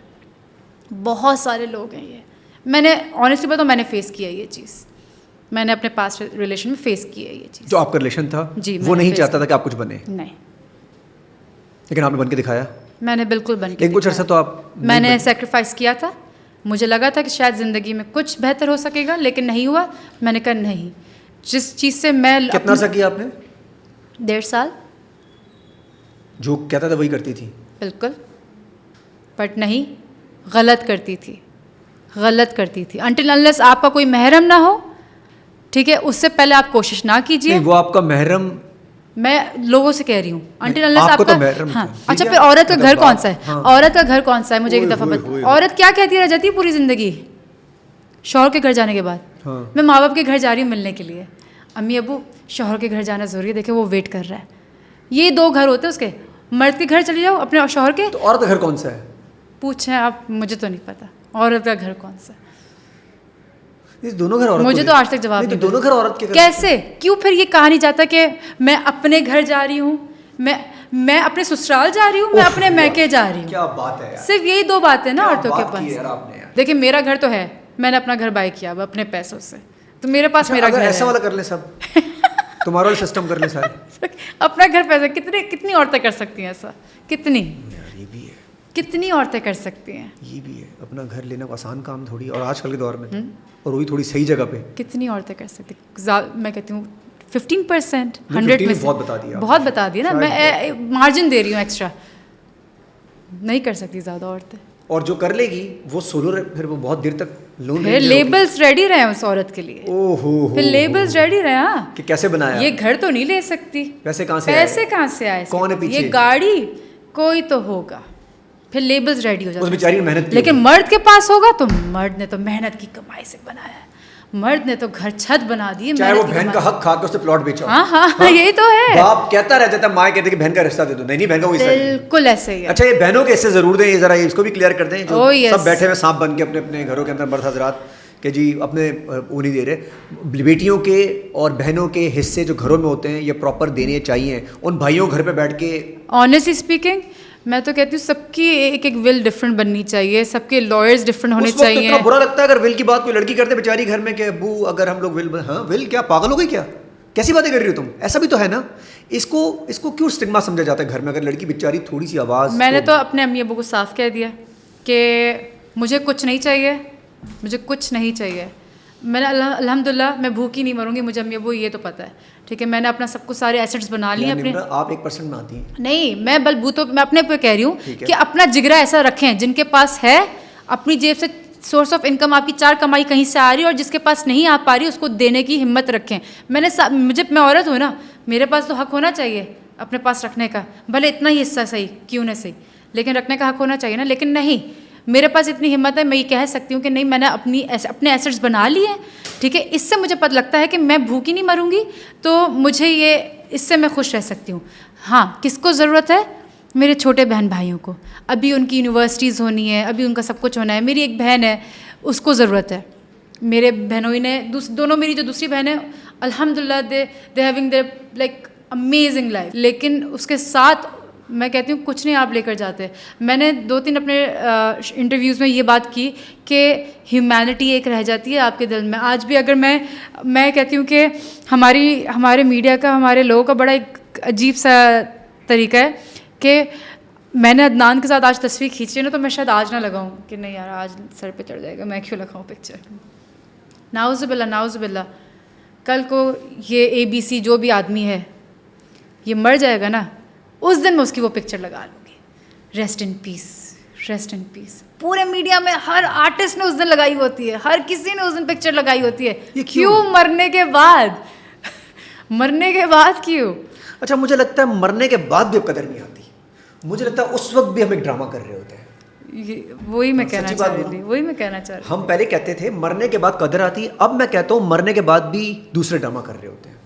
बहुत सारे लोग हैं ये, मैंने ऑनेस्टली बताऊँ, मैंने फेस किया ये चीज़, मैंने अपने पास्ट रिलेशन में फेस की है ये चीज़। जो आपका रिलेशन था जी, वो मैंने नहीं face चाहता था कि आप कुछ बने, नहीं, लेकिन आपने बन के दिखाया। मैंने बिल्कुल बन के लेकिन कुछ दिखाया। अर्सा तो आप मैंने सेक्रीफाइस किया था, मुझे लगा था कि शायद ज़िंदगी में कुछ बेहतर हो सकेगा, लेकिन नहीं हुआ। मैंने कहा नहीं, जिस चीज़ से मैं कितना अर्सा किया आपने? 1.5 साल जो कहता था वही करती थी? बिल्कुल, बट नहीं, गलत करती थी। अनटिल अनलेस आपका कोई महरम ना हो, ठीक है, उससे पहले आप कोशिश ना कीजिए। नहीं, वो आपका महरम, मैं लोगों से कह रही हूँ, अनटिल अनलेस आपको आपका तो महरम हाँ। था। अच्छा, ठीक फिर है? औरत का मतलब घर कौन बात- सा है? हाँ। औरत का घर कौन सा है, मुझे एक ओए, दफ़ा ओए, बता। ओए। औरत क्या कहती रह जाती है पूरी ज़िंदगी शौहर के घर जाने के बाद? हाँ। मैं माँ बाप के घर जा रही हूँ मिलने के लिए, अम्मी अबू शौहर के घर जाना ज़रूरी है, देखे वो वेट कर रहा है। ये 2 घर होते हैं उसके, मर्द के घर चले जाओ अपने शौहर के, तो औरत का घर कौन सा है? पूछें आप, मुझे तो नहीं पता औरत का घर कौन सा है। ये दोनों घर औरत मुझे को तो दे- आज तक जवाब नहीं, नहीं तो दोनों घर औरत के घर कैसे, क्यों फिर ये कहा नहीं जाता कि मैं अपने घर जा रही हूँ, मैं अपने ससुराल जा रही हूँ, मैं अपने मैके जा रही हूँ। क्या बात है यार, सिर्फ यही 2 बातें ना क्या औरतों के बात की है यार पास। आपने यार। देखिए मेरा घर तो है, मैंने अपना घर बाय किया अब अपने पैसों से, तो मेरे पास मेरा अगर घर ऐसा है। वाला कर ले सब तुम्हारा वाला सिस्टम कर ले सारे। अपना घर पैसा, कितनी औरतें कर सकती हैं ऐसा? यार ये भी है, कितनी औरतें कर सकती हैं? ये भी है, अपना घर लेना को आसान काम थोड़ी, और आजकल के दौर में और वही थोड़ी सही जगह पे। कितनी औरतें कर सकती? मैं कहती हूँ 15%, नहीं, 100 15 में से बहुत बता दिया आपने। बहुत बता दिया ना, शायद मैं मार्जिन दे रही हूँ एक्स्ट्रा, नहीं कर सकती ज़्यादा औरतें। और जो कर लेगी वो सोलो, फिर वो बहुत देर तक लोन फिर लेबल्स रेडी रहे उस औरत के लिए, ओहो, फिर लेबल्स रेडी रहे। हाँ, कि कैसे बनाया, ये घर तो नहीं ले सकती, पैसे कहाँ से पैसे आए? कहाँ से आए? कौन है पीछे? ये गाड़ी कोई तो होगा, फिर लेबल्स रेडी हो जाते उस हैं। बेचारी ने मेहनत की लेकिन होगी। मर्द के पास होगा तो मर्द ने तो मेहनत की कमाई से बनाया है, मर्द ने तो घर छत बना दी है, चाहे वो मेहनत की बहन का कमाई। हक खा के उसने प्लॉट बेचा हो। हाँ हाँ यही तो है, बाप कहता रह जाता है, माँ कहती है कि बहन का रिश्ता दे दो, नहीं बहन का कोई रिश्ता नहीं। बिल्कुल ऐसे ही है। अच्छा, ये बहनों के हिस्से जरूर दें, ये जरा इसको भी क्लियर कर दें, जो Oh, yes. सब बैठे हुए सांप बन के अपने अपने घरों के अंदर मर्द हजरात कि जी अपने वो नहीं दे रहे। बेटियों के और बहनों के हिस्से जो घरों में होते हैं ये प्रॉपर देने चाहिए। उन भाइयों घर पे बैठ के, ऑनेस्टली स्पीकिंग मैं तो कहती हूँ सबकी एक एक विल डिफरेंट बननी चाहिए, सबके लॉयर्स डिफरेंट होने उस वक्त चाहिए। इतना बुरा लगता है अगर विल की बात कोई लड़की करते बेचारी घर में कि अब्बू अगर हम लोग विल, हाँ विल क्या, पागल हो गई क्या, कैसी बातें कर रही हो तुम, ऐसा भी तो है ना। इसको क्यों स्टिग्मा समझा जाता है घर में, अगर लड़की बेचारी थोड़ी सी आवाज़। मैंने तो अपने अम्मी अब्बू को साफ कह दिया कि मुझे कुछ नहीं चाहिए, मुझे कुछ नहीं चाहिए। मैंने अल्हम्दुलिल्लाह मैं भूखी नहीं मरूंगी, मुझे अम्मी अब्बू ये तो पता है, ठीक है। मैंने अपना सब कुछ सारे एसेट्स बना लिए अपने। आप 1% में आती हैं। नहीं, मैं बलबूतों मैं अपने पे कह रही हूँ ठीक है। कि अपना जिगरा ऐसा रखें, जिनके पास है अपनी जेब से सोर्स ऑफ इनकम आपकी 4 कमाई कहीं से आ रही है, और जिसके पास नहीं आ पा रही उसको देने की हिम्मत रखें। मैं औरत हूँ ना, मेरे पास तो हक होना चाहिए अपने पास रखने का, भले इतना ही हिस्सा सही क्यों ना सही, लेकिन रखने का हक होना चाहिए ना। लेकिन नहीं, मेरे पास इतनी हिम्मत है, मैं ये कह सकती हूँ कि नहीं मैंने अपने एसेट्स बना लिए हैं, ठीक है। इससे मुझे पता लगता है कि मैं भूखी नहीं मरूंगी, तो मुझे ये इससे मैं खुश रह सकती हूँ। हाँ, किसको ज़रूरत है? मेरे छोटे बहन भाइयों को, अभी उनकी यूनिवर्सिटीज़ होनी है, अभी उनका सब कुछ होना है। मेरी एक बहन है, उसको ज़रूरत है। मेरे बहनोई ने दोनों, मेरी जो दूसरी बहन है अल्हम्दुलिल्लाह they having their like amazing life, लेकिन उसके साथ मैं कहती हूँ कुछ नहीं आप लेकर जाते। मैंने 2-3 अपने इंटरव्यूज़ में ये बात की कि ह्यूमैनिटी एक रह जाती है आपके दिल में। आज भी अगर मैं कहती हूँ कि हमारे मीडिया का, हमारे लोगों का बड़ा एक अजीब सा तरीका है कि मैंने अदनान के साथ आज तस्वीर खींची है ना, तो मैं शायद आज ना लगाऊं कि नहीं यार आज सर पे चढ़ जाएगा, मैं क्यों लगाऊं पिक्चर। नाउज़ुबिल्लाह, कल को ये ABC जो भी आदमी है ये मर जाएगा ना, उस दिन मैं उसकी वो पिक्चर लगा लूँगी, rest in peace, rest in peace. पूरे मीडिया में हर आर्टिस्ट ने उस दिन लगाई होती है, हर किसी ने उस दिन पिक्चर लगाई होती है। ये क्यों? मरने के बाद मरने के बाद क्यों? अच्छा, मुझे लगता है मरने के बाद भी अब कदर नहीं आती। मुझे लगता है उस वक्त भी हम एक ड्रामा कर रहे होते हैं। वही मैं कहना सच्ची चाह बात रही बोलूं? थी, वही मैं कहना चाह रही हम पहले कहते थे मरने के बाद कदर आती, अब मैं कहता हूँ मरने के बाद भी दूसरे ड्रामा कर रहे होते हैं,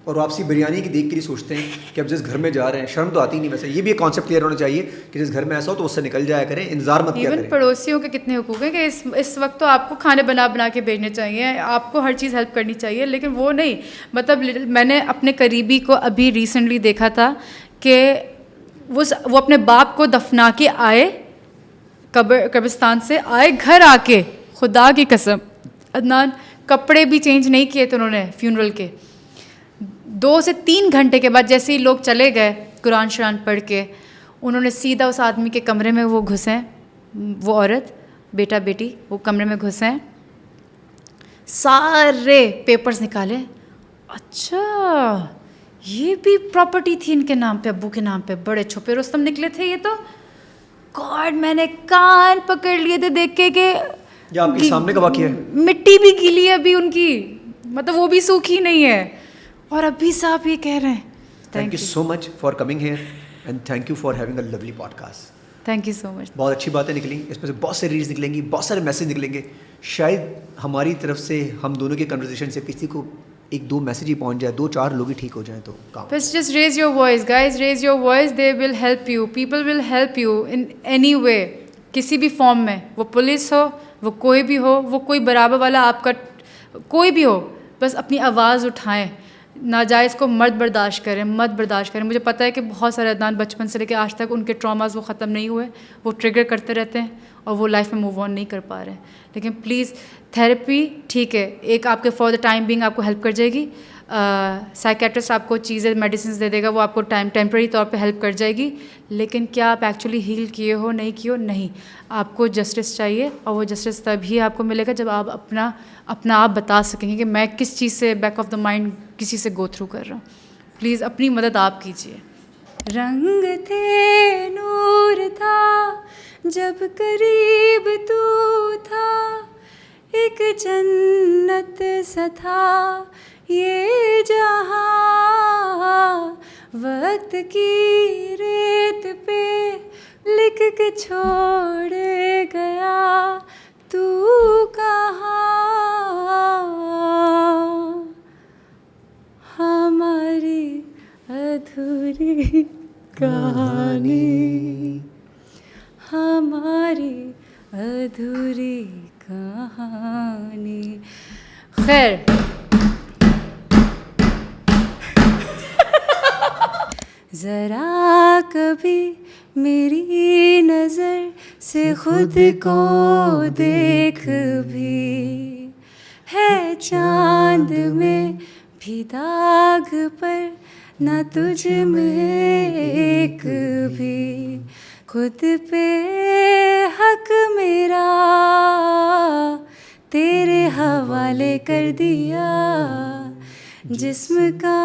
और वापसी बिरयानी की देख के ही सोचते हैं कि अब जिस घर में जा रहे हैं, शर्म तो आती नहीं। वैसे ये भी एक कॉन्सेप्ट क्लियर होना चाहिए कि जिस घर में ऐसा हो तो उससे निकल जाया करें, इंतजार मत किया इवन करें। पड़ोसियों के कितने हुकूक हैं कि इस वक्त तो आपको खाने बना के भेजने चाहिए, आपको हर चीज़ हेल्प करनी चाहिए, लेकिन वो नहीं। मतलब मैंने अपने करीबी को अभी रिसेंटली देखा था कि वो अपने बाप को दफना के आए, कब्रिस्तान से आए, घर आके खुदा की कसम अदनान कपड़े भी चेंज नहीं किए थे उन्होंने फ्यूनरल के। 2 से 3 घंटे के बाद जैसे ही लोग चले गए कुरान शरान पढ़ के, उन्होंने सीधा उस आदमी के कमरे में वो घुसे, वो औरत बेटा बेटी वो कमरे में घुसे, सारे पेपर्स निकाले। अच्छा, ये भी प्रॉपर्टी थी इनके नाम पे, अब्बू के नाम पे। बड़े छुपे रुस्तम निकले थे ये तो। गॉड, मैंने कान पकड़ लिए थे देख के कि ये आपके सामने का वाकया है। मिट्टी भी गीली है अभी उनकी, मतलब वो भी सूखी नहीं है, और अभी साहब ये कह रहे हैं। Thank you so much for coming here and thank you for having a lovely podcast. Thank you so much. बहुत अच्छी बातें निकली, इसमें से बहुत सारी रील्स निकलेंगी, बहुत सारे मैसेज निकलेंगे। शायद हमारी तरफ से, हम दोनों के कन्वर्सेशन से किसी को 1-2 मैसेज ही पहुंच जाए, 2-4 लोग ही ठीक हो जाएं तो काम। Just raise your voice, guys. Raise your voice. They will help you. People will help you in any way. किसी भी फॉर्म में, वो पुलिस हो, वो कोई भी हो, वो कोई बराबर वाला आपका कोई भी हो, बस अपनी आवाज़ उठाएं। नाजायज़ को मत बर्दाश्त करें। मुझे पता है कि बहुत सारे अदनान बचपन से लेकर आज तक उनके ट्रॉमास वो ख़त्म नहीं हुए, वो ट्रिगर करते रहते हैं और वो लाइफ में मूव ऑन नहीं कर पा रहे हैं। लेकिन प्लीज़ थेरेपी ठीक है, एक आपके फॉर द टाइम बीइंग आपको हेल्प कर जाएगी। साइकेट्रिस्ट आपको चीज़ें मेडिसिन दे देगा, वो आपको टेम्प्रेरी तौर पे हेल्प कर जाएगी, लेकिन क्या आप एक्चुअली हील किए हो, नहीं किए हो? नहीं। आपको जस्टिस चाहिए, और वो जस्टिस तभी आपको मिलेगा जब आप अपना आप बता सकेंगे कि मैं किस चीज़ से बैक ऑफ द माइंड किसी से गो थ्रू कर रहा हूँ। प्लीज़ अपनी मदद आप कीजिए। रंग थे, नूर था, जब करीब तू था, एक जन्नत सा था ये जहाँ, वक्त की रेत पे लिख के छोड़ गया तू कहाँ, हमारी अधूरी कहानी, हमारी अधूरी कहानी। खैर, जरा कभी मेरी नजर से खुद को देख भी, है चांद में भी दाग पर ना तुझ में एक भी, खुद पे हक मेरा तेरे हवाले कर दिया, जिस्म का